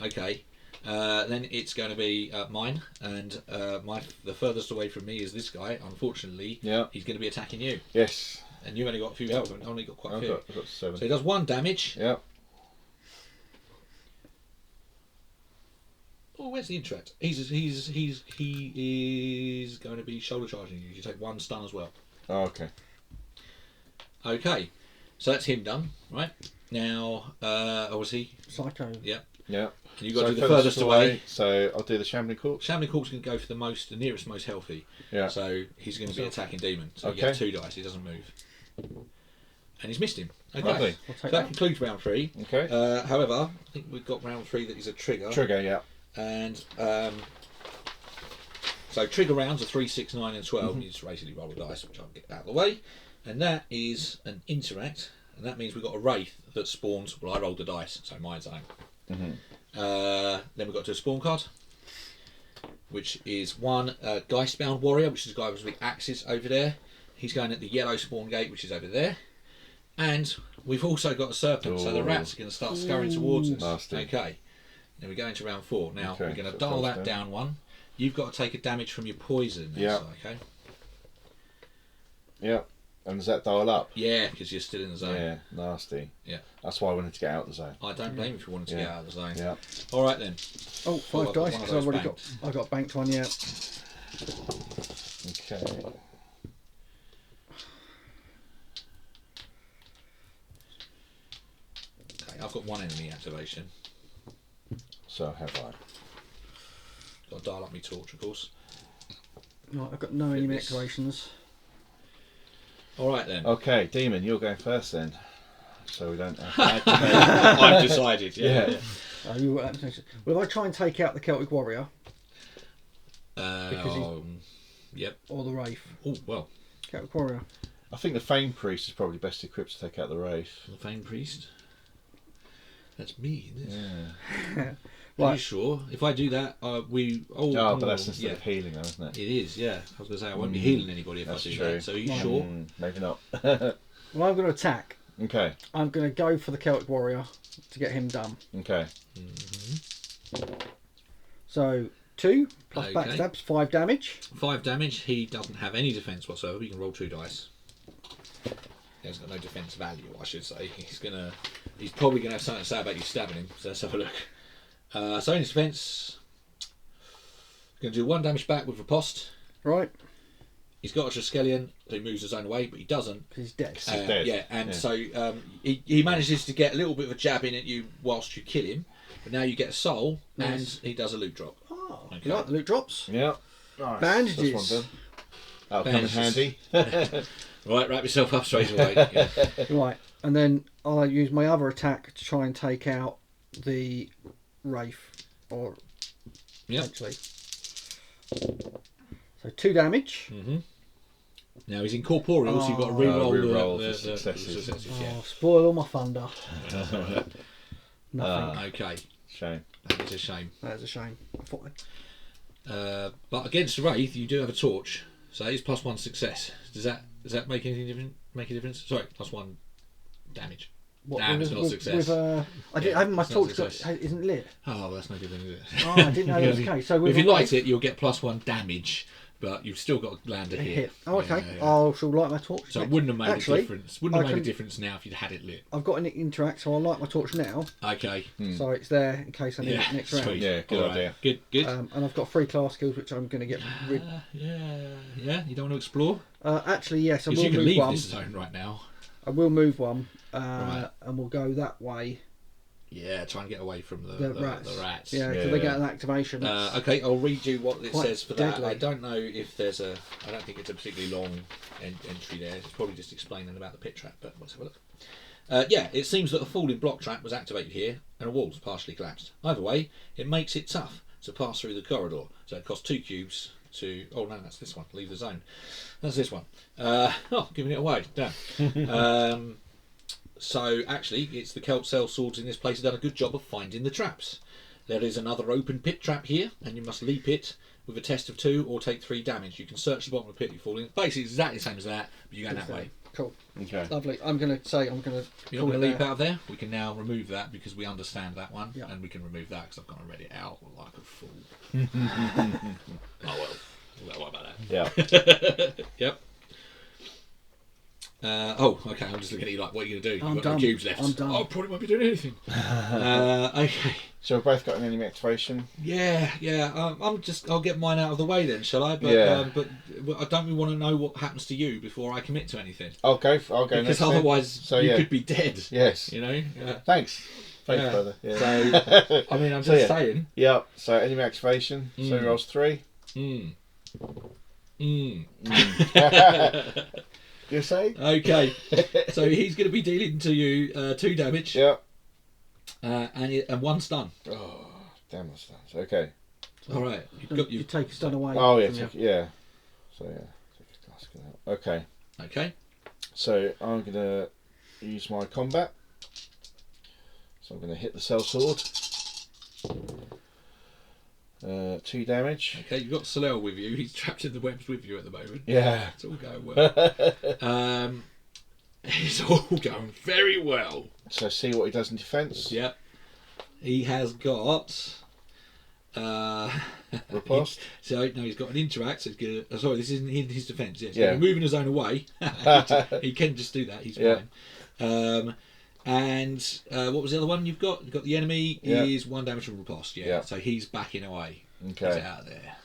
Okay. Then it's going to be mine. And the furthest away from me is this guy. Unfortunately, Yeah. he's going to be attacking you. Yes. And you've only got a few health. I've only got quite a I've few. got 7. So he does 1 damage. Yeah. Oh, where's the interact? He is going to be shoulder charging you. You take 1 stun as well. Oh, okay. Okay, so that's him done, right? Now, was he? Psycho. Yeah. Yeah. And you've got to do the furthest away. So I'll do the Shambling Corpse. Shambling Corpse can go for the nearest, most healthy. Yeah. So he's going to be attacking demon. So he Okay. gets 2 dice. He doesn't move. And he's missed him. Okay. Lovely. We'll So take that that. concludes round 3. Okay. However, I think we've got round 3 that is a trigger. Trigger, yeah. And so trigger rounds are 3, 6, 9 and 12. You just basically roll a dice, which I'll get out of the way. And that is an interact, and that means we've got a wraith that spawns. Well, I rolled the dice, so mine's own. Then we've got to a spawn card, which is 1 dice-bound warrior, which is the guy with the axes over there. He's going at the yellow spawn gate, which is over there. And we've also got a serpent, so the rats are going to start scurrying towards us. Nasty. Okay. Then we go into round 4. Now Okay, we're going to so dial first that down 1. You've got to take a damage from your poison. Yeah. Okay. Yeah. And does that dial up? Yeah, because you're still in the zone. Yeah, nasty. Yeah. That's why I wanted to get out of the zone. I don't blame you if you wanted to Yeah. get out of the zone. Yeah. All right then. Oh, 5 I've got dice one of because those I've already banked. got... I got banked 1, yeah. Okay. Okay, I've got 1 enemy activation. So have I. Got to dial up my torch, of course. Right, I've got no enemy Fitness. activations. All right then. Okay, Demon, you're going first then. So we don't have to activate. I've decided. Yeah. Well, if I try and take out the Celtic Warrior Because he's- Yep. or the Wraith? Oh well. Celtic Warrior. I think the Fame Priest is probably best equipped to take out the Wraith. The Fame Priest. That's me, isn't it? Yeah. Are you Right. sure? If I do that, we. Oh, Oh, but that's instead yeah. of healing, though, isn't it? It is, yeah. I was going to say I won't be healing anybody if I That's do true. that. So are you Right. sure? Maybe not. Well, I'm going to attack. Okay. I'm going to go for the Celtic Warrior to get him done. Okay. So 2 plus Okay. backstab's 5 damage. 5 damage. He doesn't have any defense whatsoever. You can roll 2 dice. He has got no defense value, I should say. He's probably gonna have something to say about you stabbing him. So let's have a look. So in his defense, going to do 1 damage back with riposte. Right. He's got a Triskelion, so he moves his own way, but he doesn't. Because he's dead. He's dead. Yeah, and Yeah. so he manages to get a little bit of a jab in at you whilst you kill him. But now you get a soul, Nice. and he does a loot drop. Oh, Okay. you like the loot drops? Yeah. Nice. Bandages. That's one done. That'll come in Bandages. handy. Right, wrap yourself up straight away. Yeah. Right. And then I'll use my other attack to try and take out the Wraith. Or Yep. essentially. So 2 damage. Mm-hmm. Now he's incorporeal, so you've got to re-roll, re-roll the the successes. Oh, spoil all my thunder. Yeah. Nothing. Okay, Shame. that is a shame. That is a shame. I thought But against the Wraith, you do have a torch, so it is +1 success. Does that make anything different? Make a difference? Sorry, +1 damage. Damn, it's not a success. I didn't. Yeah, haven't my it's not a torch got, success. isn't lit. Oh, that's no good thing, is it? Oh, I didn't know that was the case. So with if you a light Wraith, it, you'll get +1 damage, but you've still got to land a a hit. hit. Oh, okay. Yeah, yeah. I shall light my torch. So it next. wouldn't have made Actually, a difference. Wouldn't have I made a can- difference now if you'd had it lit. I've got an interact, so I'll light my torch now. Okay. So it's there in case I need Yeah. it next Sweet. round. Yeah, good All idea. Good. Good. And I've got 3 class skills, which I'm going to get rid. Yeah. You don't want to explore? Actually, yes, I Because will you can move leave one. this zone right now. I will move one, Right. and we'll go that way. Yeah, try and get away from the rats. The rats. Yeah, because Yeah. they get an activation. That's Okay, I'll read you what it quite says for that. deadly. I don't know if there's a. I don't think it's a particularly long entry there. It's probably just explaining about the pit trap, but let's have a look. Yeah, it seems that a falling block trap was activated here and a wall's partially collapsed. Either way, it makes it tough to pass through the corridor. So it costs 2 cubes to. Oh no, that's this one. Leave the zone. That's this one. Giving it away. Damn. So actually, it's the Celt Cell swords in this place have done a good job of finding the traps. There is another open pit trap here, and you must leap it with a test of 2 or take 3 damage. You can search the bottom of the pit you fall in. Basically, it's exactly the same as that, but you're going that way. cool. Okay. Lovely. I'm going to You're not going to leap out of there. We can now remove that because we understand that one, Yeah. and we can remove that because I've gone and read it out like a fool. Oh well. What about that? Yeah. Yep. Okay. I'm just looking at you like, what are you going to do? I'm You've got no done. cubes left. I'm done. I probably won't be doing anything. Okay. So we've both got an enemy activation. Yeah. I'll get mine out of the way then, shall I? But Yeah. but I don't really want to know what happens to you before I commit to anything. I'll go next. Because then. otherwise, So, you yeah. could be dead. Yes. You know. Yeah. Thanks. Thanks, Yeah. brother. Yeah. So I mean, I'm So, just yeah. saying. Yeah. So enemy activation. So he rolls 3. You say? Okay. So he's going to be dealing to you 2 damage. Yeah. And 1 stun. Oh, damn my stance. Okay. All right. You take a stun away. Oh yeah. from you. Yeah. So yeah. Take his glass out. Okay. Okay. So I'm gonna use my combat. So I'm gonna hit the cell sword. 2 damage. Okay. You've got Solel with you. He's trapped in the webs with you at the moment. Yeah. It's all going well. It's all going very well. So see what he does in defence. Yep. He has got. Riposte. So no, he's got an interact. So he's gonna, sorry, this isn't in his defence. Yes, Yeah. he's moving his own away. He can just do that. He's Yeah. fine. And what was the other one you've got? You've got the enemy Yeah. is 1 damage from riposte. Yeah. Yeah. So he's backing away. Okay. He's out of there.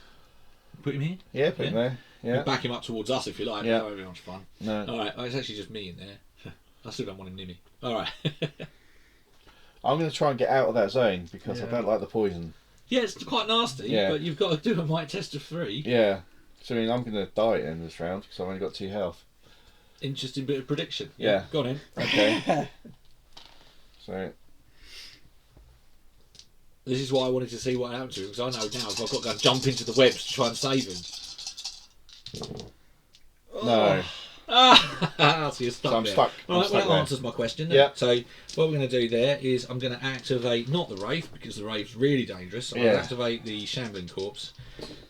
Put him here. Yeah, put him there. You Yeah. back him up towards us if you like. Yeah. That won't be much fun. No. All right. Oh, it's actually just me in there. I still don't want him near me. All right. I'm going to try and get out of that zone because I Yeah. don't like the poison. Yeah, it's quite nasty. Yeah. But you've got to do a might test of 3. Yeah. So I mean, I'm going to die in this round because I've only got 2 health. Interesting bit of prediction. Yeah. Go on in. Okay. So This is why I wanted to see what happened to him, because I know now if I've got to go and jump into the webs to try and save him. no. So you're stuck So I'm there. stuck. All I'm right, stuck well, that there. answers my question. Then. Yeah. So what we're going to do there is I'm going to activate not the Wraith, because the Wraith's really dangerous. So I'll Yeah. activate the Shambling Corpse.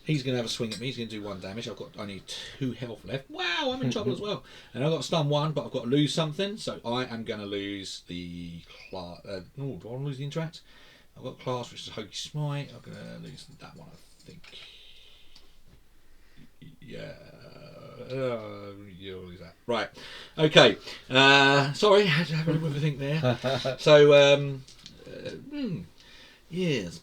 He's going to have a swing at me. He's going to do 1 damage. I've got only 2 health left. Wow, I'm in trouble as well. And I've got stun 1, but I've got to lose something. So I am going to lose the class. Do I want to lose the interact? I've got class, which is Hokey Smite. I'm going to lose that one, I think. Yeah. All is that. Right. Okay. Sorry, I had to have a little bit of a think there. So, yes.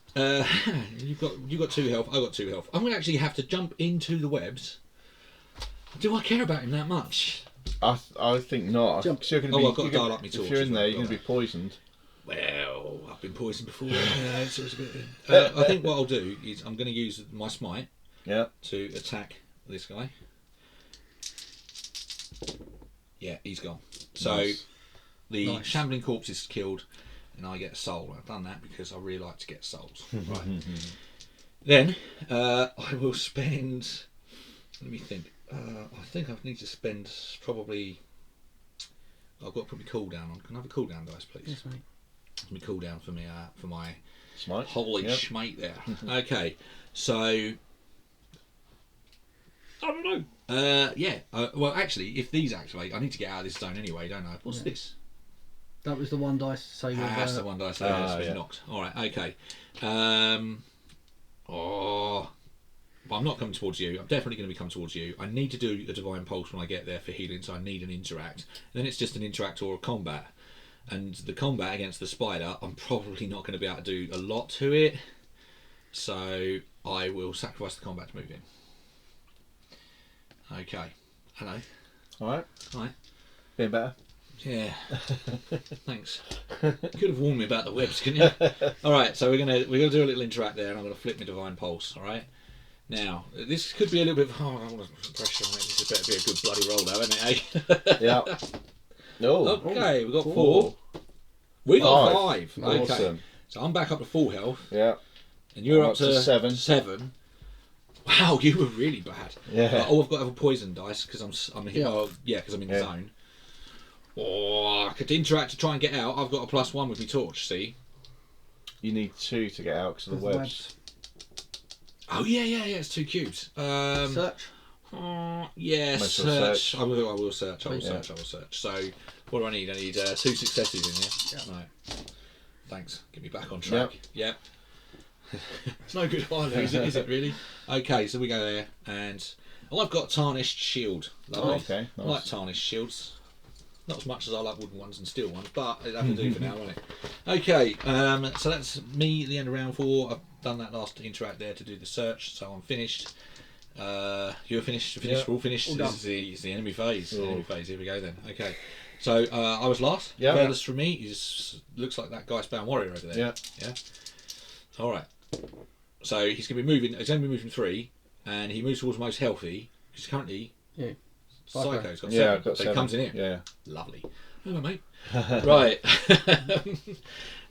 You've got 2 health. I've got 2 health. I'm going to actually have to jump into the webs. Do I care about him that much? I think not. Jump. So you're gonna Oh, be, I've got to you're gonna- dial up my torch If you're as in well, there, you're got going to be poisoned. Well, I've been poisoned before. Yeah, so it's a bit. I think what I'll do is I'm going to use my smite Yeah. to attack this guy. Yeah, he's gone. So Nice. the Nice. shambling corpse is killed, and I get a soul. I've done that because I really like to get souls. Right. Then I will spend. Let me think. I think I need to spend probably. I've got to put my cooldown on. Can I have a cooldown dice, please? Yes, mate. My cooldown for my Smite. holy Yep. schmate there. Okay, so I don't know. Yeah. Well, actually, if these activate, I need to get out of this zone anyway, don't I? What's Yeah. this? That was the one dice. So That's the one dice there. It's been yeah. knocked. All right. Okay. But I'm not coming towards you. I'm definitely going to be coming towards you. I need to do a divine pulse when I get there for healing, so I need an interact. And then it's just an interact or a combat. And the combat against the spider, I'm probably not going to be able to do a lot to it. So I will sacrifice the combat to move in. Okay. Hello. All right. Hi. Been better. Yeah. Thanks. You could have warned me about the webs, couldn't you? All right. So we're gonna do a little interact there, and I'm gonna flip my divine pulse. All right. Now this could be a little bit. Oh, I want to put pressure on it. This better be a good bloody roll, though, isn't it? Eh? Yeah. No. Okay. We got 4. 4. We got 5. 5. Okay. Awesome. So I'm back up to full health, Yeah. and you're I'm up to 7. 7. Wow, you were really bad. Yeah. Oh, I've got to have a poison dice because I'm here. Yeah. Oh, yeah, because I'm in the Yeah. zone. Oh, I could interact to try and get out. I've got a +1 with my torch. See? You need 2 to get out because of the webs. Oh yeah. It's 2 cubes. Search. Yeah, Might as well search. search. I will search. I will Yeah. search. So, what do I need? I need 2 successes in here. Yeah. Right. Thanks. Get me back on track. Yep. It's no good if I lose it, is it really? Okay, so we go there, and I've got tarnished shield. Lovely. Oh, okay. I Nice. like tarnished shields. Not as much as I like wooden ones and steel ones, but it'll have to do for now, won't it? Okay, so that's me at the end of round 4. I've done that last interact there to do the search, so I'm finished. You're finished. Yeah. We're all finished. All This is the enemy phase. The Oh. enemy phase. Here we go then. Okay, so I was last. Yeah. Furthest from me looks like that Geistbound warrior over there. Yeah. Yeah. All right. So he's going to be moving. He's only moving 3, and he moves towards most healthy. He's currently Yeah. Psycho's got 7. Yeah, I've got so 7. he comes in here. Yeah. Lovely. Hello, mate. Right.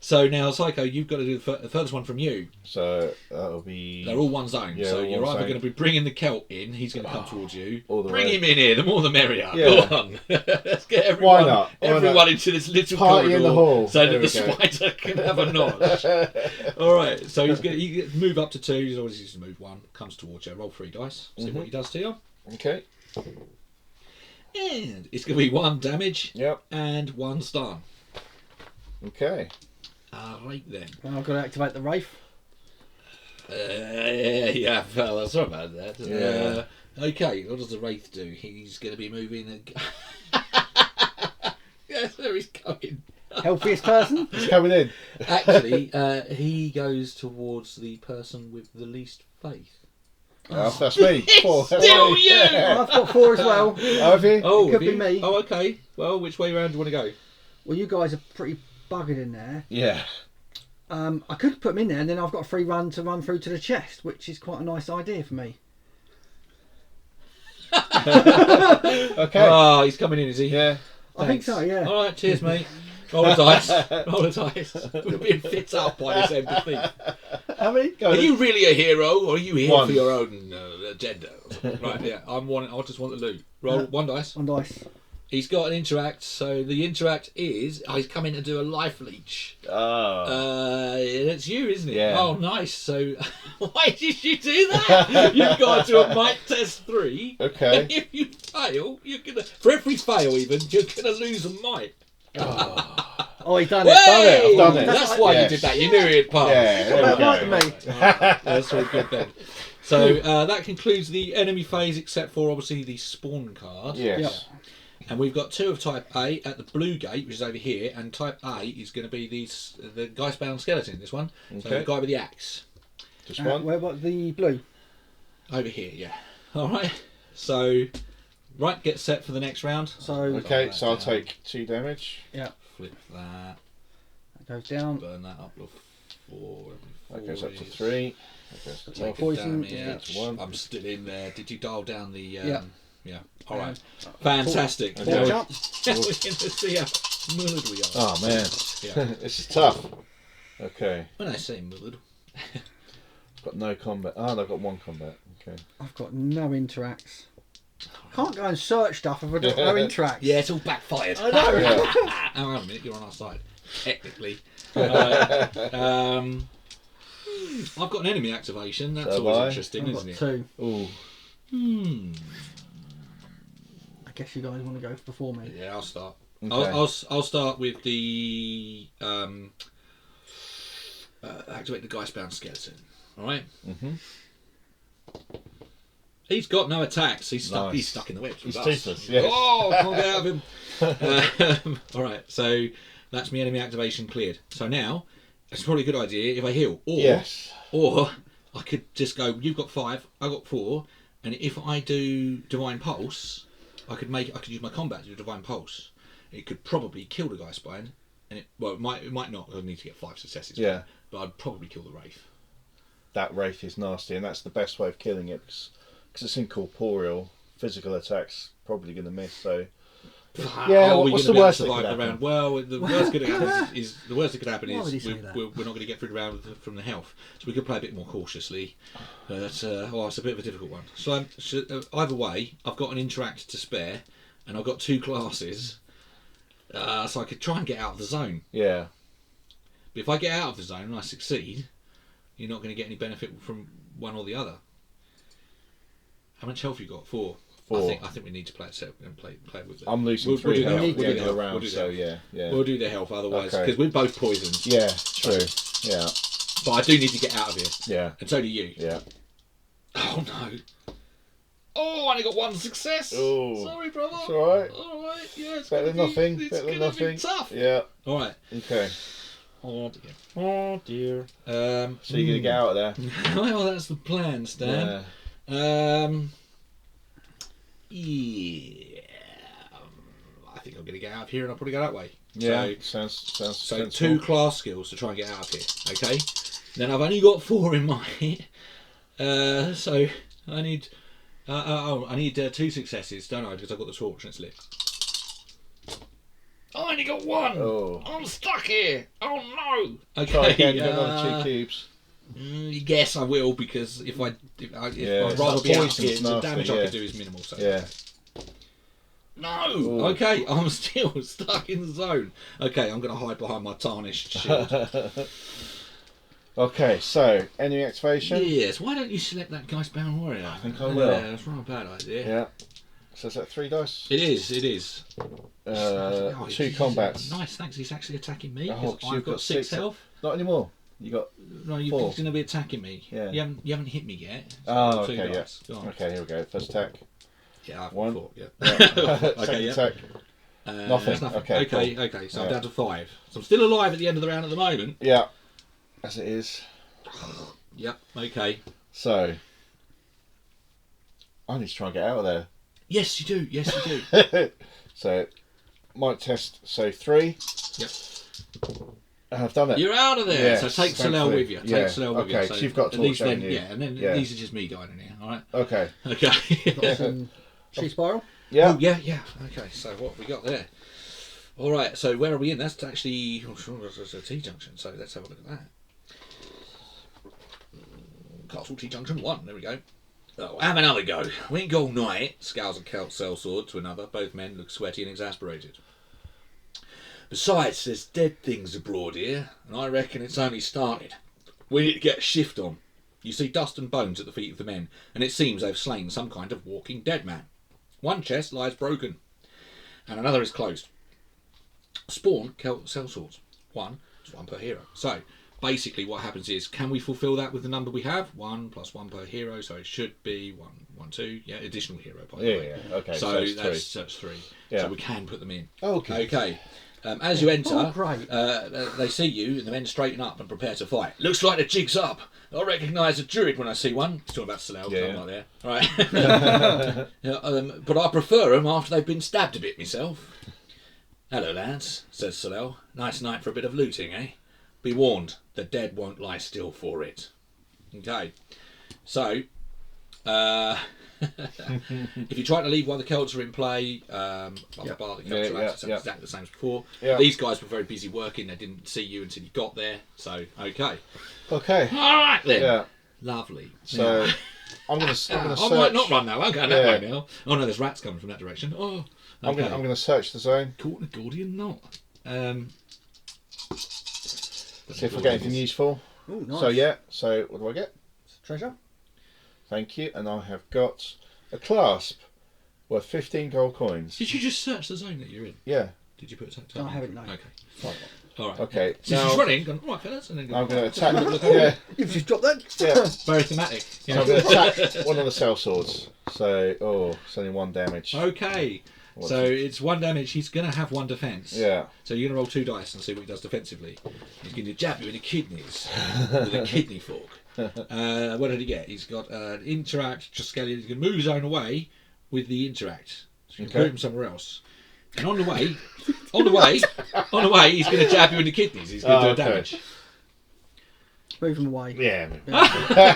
So now, Psycho, you've got to do the furthest one from you. So that'll be. They're all one zone. Yeah, so all you're one either zone. going to be bringing the Celt in, he's going to come towards you. Or the Bring red. him in here, the more the merrier. Yeah. Go on. Let's get everyone, not? Why everyone not? into this little Party corridor in the hall. so There that we the go. spider can have a notch. All right, so he's going to move up to 2. He's always used to move 1. Comes towards you. Roll 3 dice. See what he does to you. Okay. And it's going to be 1 damage Yep. and 1 stun. Okay. Right then. Now I've got to activate the Wraith. Yeah, fella, sorry about that. Yeah. Okay, what does the Wraith do? He's going to be moving. Yes, there he's going. Healthiest person. It's coming in. Actually, he goes towards the person with the least faith. Oh, that's me. 4. That's Still me. you! Yeah. I've got 4 as well. Oh, have you? Oh, Could have be you? me. Oh, okay. Well, which way round do you want to go? Well, you guys are pretty buggered in there. Yeah. I could put them in there, and then I've got a free run to run through to the chest, which is quite a nice idea for me. Okay. Oh, he's coming in, is he? Yeah. I think so, yeah. All right, cheers, mate. Roll the dice. Roll the dice. We're being fit up by this empathy. How many? Go Are then. you really a hero, or are you here 1. for your own agenda? Right, yeah. I just want the loot. Roll 1 dice. On dice. He's got an interact, so the interact is he's coming to do a life leech. Oh. It's you, isn't it? Yeah. Oh, nice. So why did you do that? You've got to do a might test 3. Okay. If you fail, you're gonna for every fail even you're gonna lose a might. Oh. Oh, he done Hey! it. I've done it. That's why Yes. you did that. You knew he'd pass. Yeah, there we Right, go. right to me. That's all good then. So that concludes the enemy phase, except for obviously the spawn card. Yes. Yep. And we've got 2 of Type A at the blue gate, which is over here, and Type A is going to be the Geistbound skeleton. This one, so Okay. the guy with the axe Just one. Where about the blue? over here. Yeah. All right. So, right, get set for the next round. So Okay, that so I'll down. take 2 damage. Flip that. that goes down. Burn that up to 4. That goes up to 3. That goes to Take off. a Poison, damage. yeah. To 1. I'm still in there. Did you dial down the? Yeah. Yeah. All right. Fantastic. Four. Now we're Jump. going to see how mullered we are. Oh man, Yeah. this is tough. Okay, When I say mullered, I've got no combat. Oh, I've got 1 combat. Okay. I've got no interacts. Can't go and search stuff if I don't no interacts. yeah, it's all backfired. I know. Yeah. Hang on a minute, you're on our side. Technically. I've got an enemy activation. That's So always have I. interesting, I've isn't got it? 2. Ooh. I guess you guys want to go before me. Yeah, I'll start. Okay. I'll start with the activate the Geistbound skeleton. All right. Mhm. He's got no attacks. He's stuck. Nice. He's stuck in the webs. He's with us. toothless, yes. Oh, can't get out of him. All right. So that's my enemy activation cleared. So now it's probably a good idea if I heal, Yes. or I could just go. You've got 5. I got 4, and if I do divine pulse, I could use my combat to do divine pulse. It could probably kill the Geistbound, and it might not. I'd need to get 5 successes. Yeah. But I'd probably kill the Wraith. That wraith is nasty, and that's the best way of killing it because it's incorporeal. Physical attacks probably going to miss. So yeah, Are we what's gonna the be able to worst that survive could the happen? round? Well, the worst that could happen is Why would he say that? we're not going to get through the round from the health, so we could play a bit more cautiously. It's a bit of a difficult one. So either way, I've got an interact to spare, and I've got 2 classes, so I could try and get out of the zone. Yeah. But if I get out of the zone and I succeed, you're not going to get any benefit from one or the other. How much health you got? 4. 4. I think we need to play it safe and play with it. I'm losing We'll 3 do health that. at the We'll end do of the that. round. We'll do So that. yeah. We'll do the health otherwise, Okay. because we're both poisoned. Yeah. True. Yeah. But I do need to get out of here, Yeah. and so do you. Yeah. Oh no! Oh, I only got 1 success. Oh. Sorry, brother. It's all right. All right. Yeah, it's Better than gonna nothing. Be, it's Better than gonna nothing. Be tough. Yeah. All right. Okay. Oh dear. Oh dear. So you're gonna get out of there. Well, that's the plan, Stan. Yeah. Yeah. I think I'm going to get out of here and I'll probably go that way. Yeah. So, Sounds. so sensible. 2 class skills to try and get out of here. Okay. Then I've only got 4 in my. So I need. I need 2 successes, don't I? Because I've got the fortunate slip. I only got 1. Oh. I'm stuck here. Oh no. Okay. Try again. You've got another 2 cubes. Yes, I will, because if I'd it's rather that be out poison's here, the nasty, damage I yeah. could do is minimal. So Yeah. no, Ooh. okay, I'm still stuck in the zone. Okay, I'm going to hide behind my tarnished shield. Okay. So enemy activation. Yes, why don't you select that Geistbound warrior? I think I will. Yeah, that's not a bad idea. Yeah. So is that 3 dice? It is. Oh, 2 combats. Nice, thanks. He's actually attacking me. Oh, 'Cause 'cause I've you've got got 6 6 health. Not anymore. You got. No, he's 4. going to be attacking me. Yeah. You haven't hit me yet. So Oh, 2 okay. Yeah. dice. Go on. Okay. Here we go. First attack. Yeah, I've 1. 4. Yeah. Second Okay, yeah. attack. Nothing. That's nothing. Okay, Okay. So I'm Yeah. down to 5. So I'm still alive at the end of the round at the moment. Yeah. As it is. Yep. Okay. So. I need to try and get out of there. Yes, you do. Yes, you do. So, might test, so 3. Yep. And I've done it. You're out of there. Yes, so take Soleil thankfully. with you. Take Yeah, Soleil with you. okay, So so you've got at least torch, then, haven't you? yeah, and then Yeah. these are just me dying in here. All right. Okay. Okay. Got some She Spiral. Yeah. Oh, yeah. Okay. So what have we got there? All right. So where are we in? That's actually it's a T junction. So let's have a look at that. Castle T junction 1. There we go. Oh, have another go. We ain't go all night. Scowls and Celt sell sword to another. Both men look sweaty and exasperated. Besides, there's dead things abroad here, and I reckon it's only started. We need to get a shift on. You see dust and bones at the feet of the men, and it seems they've slain some kind of walking dead man. One chest lies broken, and another is closed. spawn Celt sellswords. One per hero. So basically what happens is, can we fulfill that with the number we have? 1 + 1 per hero, so it should be 1, 1, 2. Yeah, additional hero, by the way. Yeah. Okay. So that's that's 3. Yeah. So we can put them in. Okay. Okay. As you enter, great. they see you, and the men straighten up and prepare to fight. Looks like the jig's up. I recognise a druid when I see one. He's talking about Salel, Yeah. I'm not there. Right. But I prefer them after they've been stabbed a bit myself. Hello, lads, says Salel. Nice night for a bit of looting, eh? Be warned, the dead won't lie still for it. Okay. So, if you try to leave while the Celts are in play, blah, blah, blah, the Celts are out, it's exactly the same as before. Yeah. These guys were very busy working, they didn't see you until you got there, so, okay. Okay. Alright then. Yeah. Lovely. So Yeah. I'm gonna search. I might not run that way, I'm going that way now. Oh no, there's rats coming from that direction. Oh, okay. I'm gonna search the zone. Caught in a Gordian knot. See if I get anything useful. Ooh, nice. So what do I get? Treasure. Thank you. And I have got a clasp worth 15 gold coins. Did you just search the zone that you're in? Yeah. Did you put a tag? No, I haven't, no. Okay. Alright. Okay. So she's running, gone, right fellas, and then I'm going to attack. attack. Yeah. You've just dropped that. Yeah. Very thematic. So I'm going to attack one of the cell swords. So, it's only 1 damage. Okay. So it's 1 damage. He's going to have 1 defence. Yeah. So you're going to roll 2 dice and see what he does defensively. He's going to jab you in the kidneys with a kidney fork. What did he get? He's got interact, Triskelion. He's going to move his own away with the interact. So you can put him somewhere else. And on the way, he's going to jab you in the kidneys. He's going to do damage. Move him away. Yeah.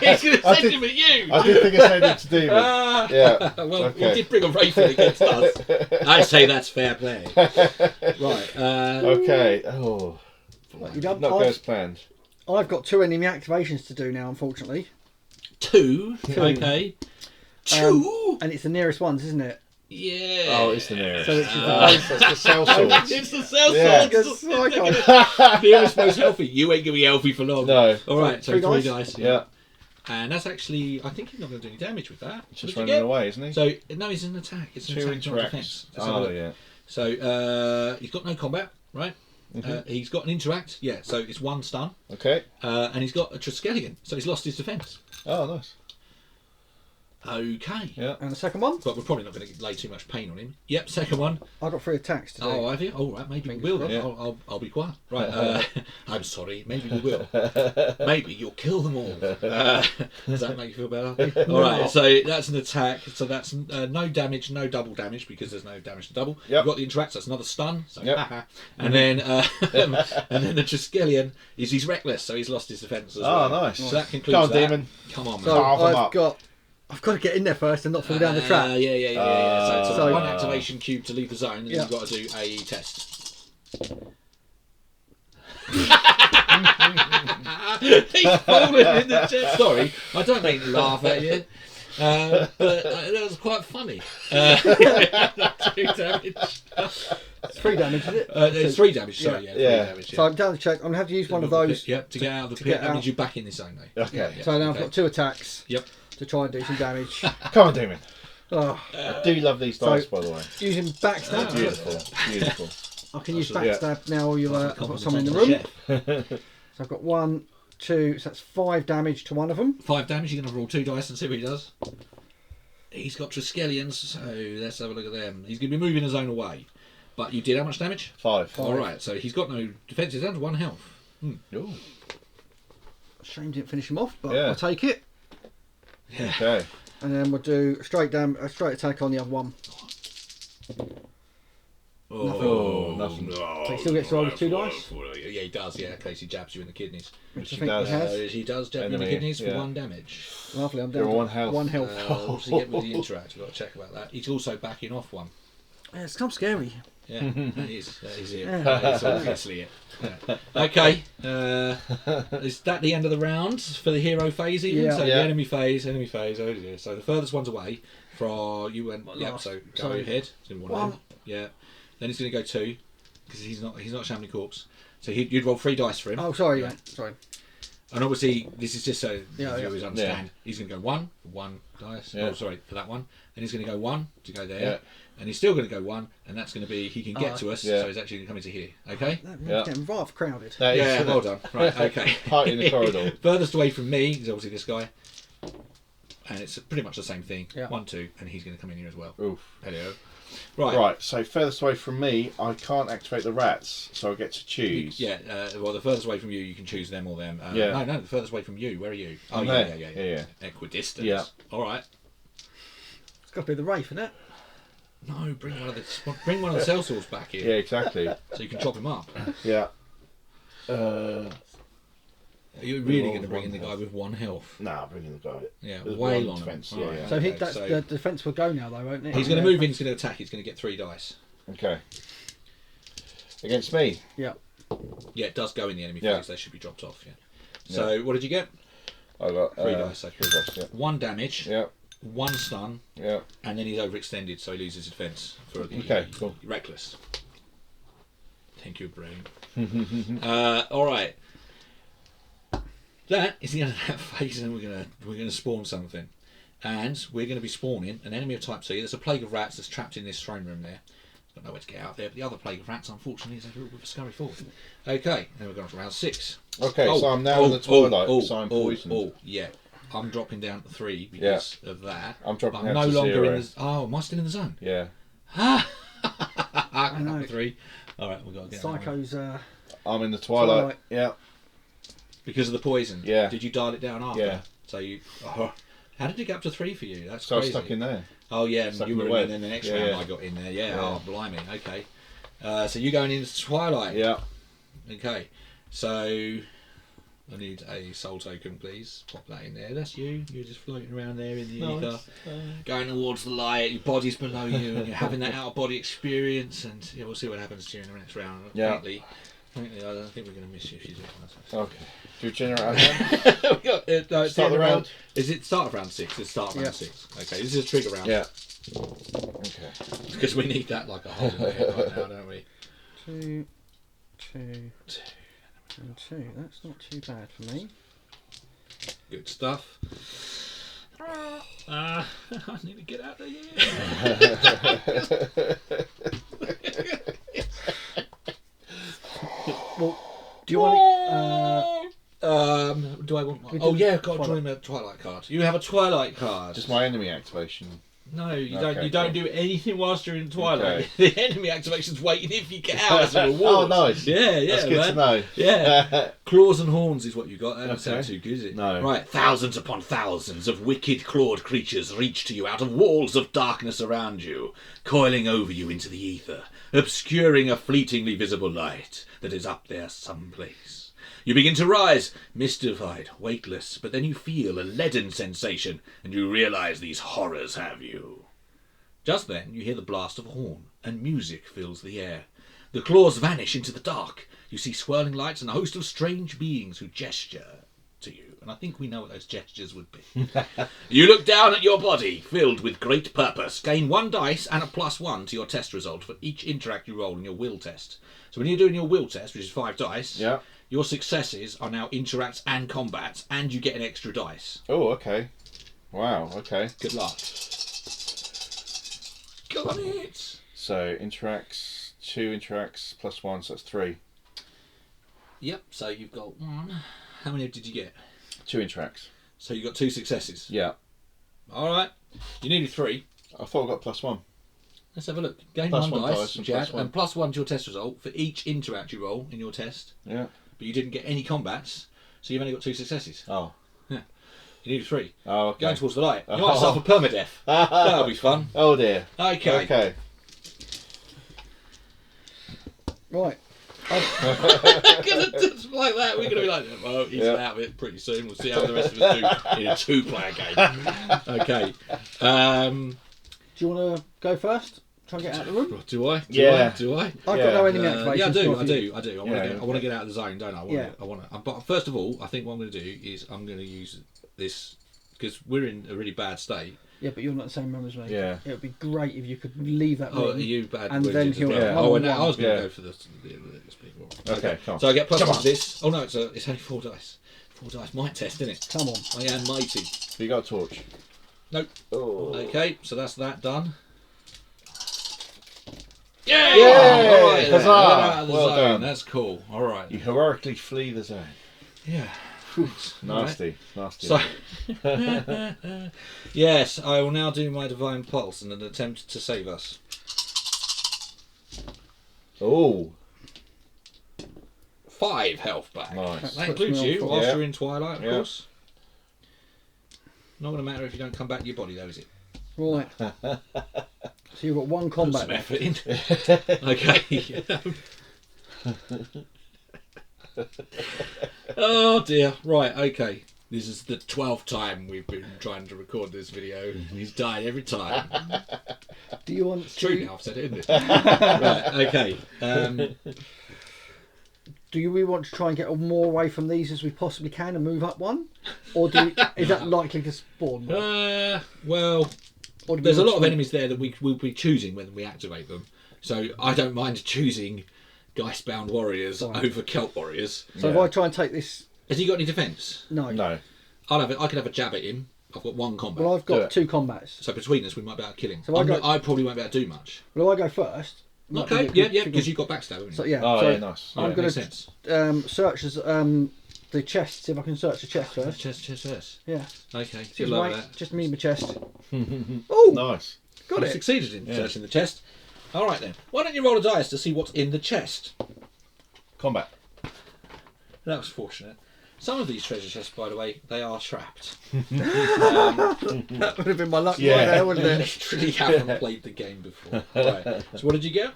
He's going to send him at you. I did think it's anything to do with. Yeah. Well, Okay. we did bring a Reiver against us. I say that's fair play. Right. Okay. Oh. You done? Not go as planned. I've got 2 enemy activations to do now, unfortunately. 2. Okay. 2. And it's the nearest ones, isn't it? Yeah. Oh, it's the nearest. So it's That's the cell swords. It's the cell Yeah. swords. Psycho. Nearest most healthy. You ain't gonna be healthy for long. No. All right. So 3 3 dice? dice. Yeah. And that's actually, I think he's not going to do any damage with that. Just What did running you get? away, isn't he? So no, he's an attack. It's an 2 attack, not a defense. interacts. Let's have a Oh, look. yeah. So he's got no combat, right? He's got an interact. Yeah. So it's 1 stun. Okay. And he's got a Triskelion. So he's lost his defense. Oh, nice. Okay. Yeah. And the second one? But we're probably not going to lay too much pain on him. Yep, second one. I've got 3 attacks to do. Oh, have you? Oh, right, maybe we will then. Yeah. I'll be quiet. Right, I'm sorry, maybe we will. Maybe you'll kill them all. Does that make you feel better? All right, so that's an attack. So that's no damage, no double damage, because there's no damage to double. Yep. You've got the interact, so that's another stun. So Yep. and then the Triskelion he's reckless, so he's lost his defence as well. Oh, nice. So that concludes Come on, that. demon. Come on, man. So Carve 'em up. I've got to get in there first and not fall down the trap. Yeah. So it's So- 1 activation cube to leave the zone, and Yeah. you've got to do a test. He's fallen in the chest. Sorry, I don't mean to laugh at you, but that was quite funny. 2 damage. It's 3 damage, is it? It's 3 damage. Sorry, yeah, 3 Yeah. damage. So I'm down to check. I'm going to have to use one of those. Yep, to get out of the to pit. get That out. means you're back in this zone, though. Okay. Yeah, So now I've okay. got 2 attacks Yep. to try and do some damage. Come on, demon. Oh, I do love these dice, by the way. using backstab. Beautiful. Beautiful. I can use Yeah. backstab now. I've got someone in the room. So I've got 1, 2. So that's 5 damage to one of them. 5 damage. You're going to roll 2 dice and see what he does. He's got Triskelions, so let's have a look at them. He's going to be moving his own away. But you did how much damage? 5. All right, so he's got no defence. He's down to 1 health. Ooh. Shame didn't finish him off, but Yeah. I'll take it. Yeah. Okay. And then we'll do a straight attack on the other one. Oh, nothing. No, So he still gets to roll with 2 dice? Yeah, he does, yeah, in case he jabs you in the kidneys. Which I he think does. he has. He does jab you in the Enemy, kidneys for yeah. 1 damage. Lovely, I'm down You're to 1 health. 1 health. What does he get with the interact? We've got to check about that. He's also backing off 1. Yeah, it's kind of scary. Yeah, that is it. Yeah. That is obviously it. Yeah. Okay, is that the end of the round for the hero phase even? Yeah. So Yeah. the enemy phase, oh dear. So the furthest one's away from you went, yep, so go Sorry. ahead. He's gonna 1. Yeah. Then he's going to go 2, because he's not Chamonix Corpse. So you'd roll 3 dice for him. Oh, sorry, Yeah. yeah. Sorry. And obviously, this is just so Yeah, the yeah. viewers understand. He's going to go one for one dice. Yeah. Oh, sorry, for that one. And he's going to go one to go there. Yeah. And he's still going to go one, and that's going to be he can get to us. Yeah. So he's actually going to come into here. Okay. That Yeah. room's getting rather crowded. That is, Yeah, isn't well it? done. Right, okay. Party in the corridor. Furthest away from me is obviously this guy. And it's pretty much the same thing. Yeah. 1, 2, and he's going to come in here as well. Oof. Hello. Right. Right, so furthest away from me, I can't activate the rats, so I get to choose. Yeah, well, the furthest away from you, you can choose them or them. Yeah. No, the furthest away from you. Where are you? Oh, I'm yeah, there. yeah. Yeah. Equidistant. Yeah. All right. It's got to be the Wraith, isn't it? No, bring one of the sellswords back here. Yeah, exactly. So you can chop him up. Yeah. Are you really going to bring in the guy with 1 health? Nah, bring in the guy. Yeah, With wail one on him. defence, All yeah, right, yeah. So okay, the defence will go now, though, won't it? he's going to move in, he's going to attack, he's going to get 3 dice. Okay. Against me? Yeah. Yeah, it does go in the enemy Yeah. phase, they should be dropped off, yeah. So, what did you get? I got 3 dice, so 3 dice, yeah. 1 damage, Yeah, 1 stun, yeah. and then he's overextended, so he loses his defence. Okay, cool. Reckless. Thank you, brain. Alright. That is the end of that phase, and we're gonna spawn something. And we're going to be spawning an enemy of type C. There's a plague of rats that's trapped in this throne room there. Got nowhere to get out there. But the other plague of rats, unfortunately, is over with a scurry forward. Okay, then we're going to round 6. Okay, so I'm now in the twilight, so I'm poisoned. Yeah. I'm dropping down to 3 because of that. I'm dropping but I'm down no to longer 0. in the. Oh, am I still in the zone? Yeah. I can know. have 3. All right, we've got to get that one. Psycho's. I'm in the twilight. Yeah. Because of the poison. Yeah. Did you dial it down after? Yeah. So you. Oh, how did it get up to 3 for you? That's So I was crazy. stuck in there. Oh yeah, Stuck you in were the in, web. and then the next Yeah, round yeah. I got in there. Yeah. Yeah. Oh blimey. Okay. So you're going into Twilight. Yeah. Okay. So I need a soul token, please. Pop that in there. That's you. You're just floating around there in the ether, going towards the light. Your body's below you, and you're having that out of body experience. And yeah, we'll see what happens during the next round. Yeah. Apparently, I don't think we're going to miss you if you do it. Okay. Do you generate again? No, it's Start the end of round? Is it start of round 6? It's start of round Yeah. 6. Okay, this is a trigger round. Yeah. Okay. Because we need that like a hole in the head right now, don't we? 2, 2, and 2. That's not too bad for me. Good stuff. I need to get out of here. Well, do you want Do I want? We Oh did yeah, I've got to Twilight. draw him a Twilight card. You have a Twilight card. Just my enemy activation. No, you Okay, don't. You don't cool. do anything whilst you're in Twilight. Okay. The enemy activation's waiting if you get out as a reward. Oh, nice. Yeah, yeah, That's good man. to know. Yeah. Claws and horns is what you got. That doesn't sound Okay. too good, is it? No. Right. Thousands upon thousands of wicked clawed creatures reach to you out of walls of darkness around you, coiling over you into the ether, obscuring a fleetingly visible light that is up there someplace. You begin to rise, mystified, weightless, but then you feel a leaden sensation, and you realise these horrors have you. Just then you hear the blast of a horn, and music fills the air. The claws vanish into the dark. You see swirling lights and a host of strange beings who gesture to you. And I think we know what those gestures would be. You look down at your body, filled with great purpose. Gain 1 dice and a +1 to your test result for each interact you roll in your will test. So when you're doing your will test, which is 5 dice, Yeah. your successes are now interacts and combats, and you get an extra dice. Oh, okay. Wow, okay. Good luck. Got it! So, interacts, 2 interacts, +1, so that's 3. Yep, so you've got 1. How many did you get? 2 interacts. So you got 2 successes. Yeah. Alright. You needed 3. I thought I got +1. Let's have a look. Gain Plus 1 one dice, dice and which you had, +1. and +1 to your test result for each interact you roll in your test. Yeah. But you didn't get any combats, so you've only got 2 successes. Oh. You needed 3. Oh, okay. Going towards the light. You Oh. might suffer permadeath. That'll be fun. Oh dear. Okay. Okay. Right. Just like that, we're going to be like, well, he's Yeah. out of it pretty soon. We'll see how the rest of us do in a 2-player game. Okay. Do you want to go first? Try and get out of the room? Do I? Yeah. Do I? I've got Yeah. no enemy activation. Yeah, I so do. if you- I do. I Yeah. want to get out of the zone, don't I? Yeah. I want to. But first of all, I think what I'm going to do is I'm going to use this because we're in a really bad state. Yeah, but you're not the same room as me. Yeah. It would be great if you could leave that Oh, room. are you bad? And where then is it as he'll well? get Oh, one and on I was going to one. go for this people. Okay, come on. So I get +1 Come to on. this. Oh no, it's only 4 dice. 4 dice might test, isn't it? Come on. I am mighty. Have you got a torch? Nope. Oh. Okay, so that's that done. Yay! All right, Huzzah! out of the Well zone. done. That's cool. All right. You heroically flee the zone. Yeah. Nasty. Nasty. So, yes, I will now do my divine pulse in an attempt to save us. Oh. 5 health back. Nice. That Puts includes me on you full. whilst Yeah. you're in Twilight, of Yeah. course. Not going to matter if you don't come back to your body, though, is it? Right. So you've got 1 Put combat some left. effort in. Okay. Oh dear. Right. Okay. This is the 12th time we've been trying to record this video. He's died every time. Do you want It's true to? now. I've said it, isn't it? Right. Okay. Do we want to try and get more away from these as we possibly can and move up 1, or is that likely to spawn more? Well, Or do we there's a want lot of to- enemies there that we will be choosing when we activate them. So I don't mind choosing Geistbound warriors Fine. over Celt warriors. So if Yeah. I try and take this, Has he got any defence? no. No. I could have a jab at him. I've got 1 combat. Well, I've Do got it. 2 combats. So between us, we might be able to kill him. So I I probably won't be able to do much. Well, if I go first. might be Okay, a good- yeah, good because one. you've got backstab, haven't you? So yeah. Oh, so yeah, nice. I'm Yeah, going makes to sense. search as the chest. See if I can search the chest first. Chest. Yeah. Okay, Just, good luck right, with that. just me and my chest. Oh, Nice. got You it. succeeded in Yeah. searching the chest. All right then. Why don't you roll a dice to see what's in the chest? Combat. That was fortunate. Some of these treasure chests, by the way, they are trapped. That would have been my luck Yeah. right there, I wouldn't it? literally haven't played the game before. Right. So what did you get?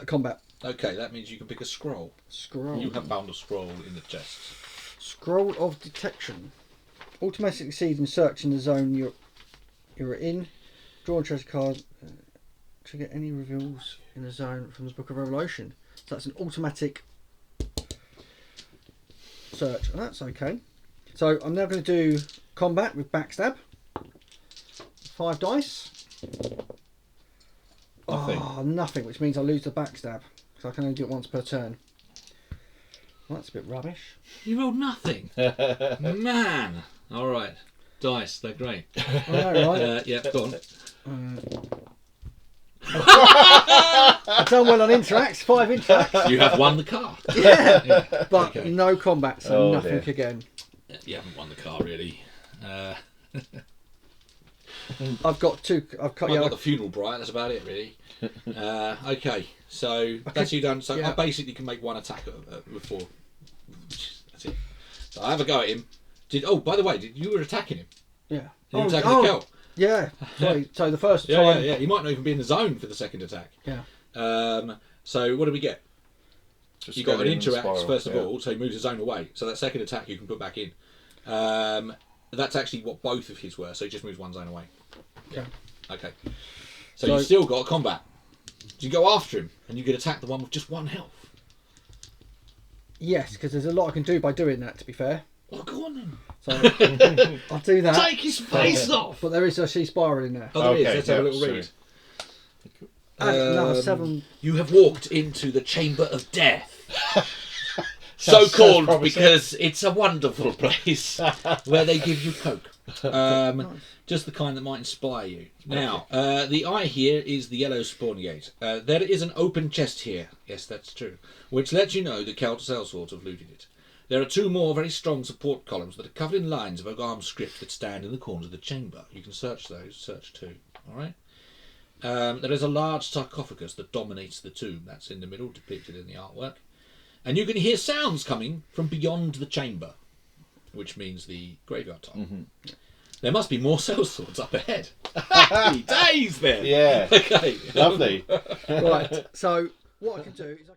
Combat. Okay, that means you can pick a scroll. Scroll. You have found a scroll in the chest. Scroll of detection. Automatically succeed in searching the zone you're in. Draw a treasure card. Trigger any reveals in the zone from the Book of Revelation. So that's an automatic search. And that's okay. So I'm now going to do combat with backstab. 5 dice. Nothing. Oh, nothing, which means I lose the backstab. So I can only do it once per turn. Well, that's a bit rubbish. You rolled nothing. Man. All right. Dice, they're great. I know, right? Yeah, go on. I've done well on interacts, 5 interacts. You have won the car. Yeah, but Okay. no combat, so Oh, nothing dear. again. You haven't won the car, really. I've got 2. I've cut. I've Yeah, got the funeral bride, that's about it, really. Okay, so that's you done. So yeah. I basically can make 1 attack before. That's it. So I have a go at him. By the way, you were attacking him. yeah. You were attacking the Celt. Yeah. Sorry. So the first Yeah, time. yeah. He might not even be in the zone for the second attack. Yeah. So what do we get? Just You got an go in interact spiral, first of yeah. all, so he moves the zone away. So that second attack you can put back in. That's actually what both of his were. So he just moves 1 zone away. Yeah. Okay. So So- you still got a combat. You go after him, and you can attack the one with just 1 health. Yes, because there's a lot I can do by doing that. To be fair, Oh, go on then. so I'll do that. Take his face off. But there is a sea spiral in there. Oh, there is. Okay, Let's have a yeah, little sorry. read. Add another 7. You have walked into the Chamber of Death. So Sounds called promising. because it's a wonderful place where they give you coke. Just the kind that might inspire you. Now, the eye here is the yellow spawn gate. There is an open chest here. Yes, that's true. Which lets you know the Celt sellswords have looted it. There are 2 more very strong support columns that are covered in lines of Ogham script that stand in the corners of the chamber. You can search those. Search 2. All right. There is a large sarcophagus that dominates the tomb. That's in the middle, depicted in the artwork. And you can hear sounds coming from beyond the chamber, which means the graveyard top. There must be more sellswords up ahead. Happy days then. Yeah. Okay. Lovely. Right. So what I can do is.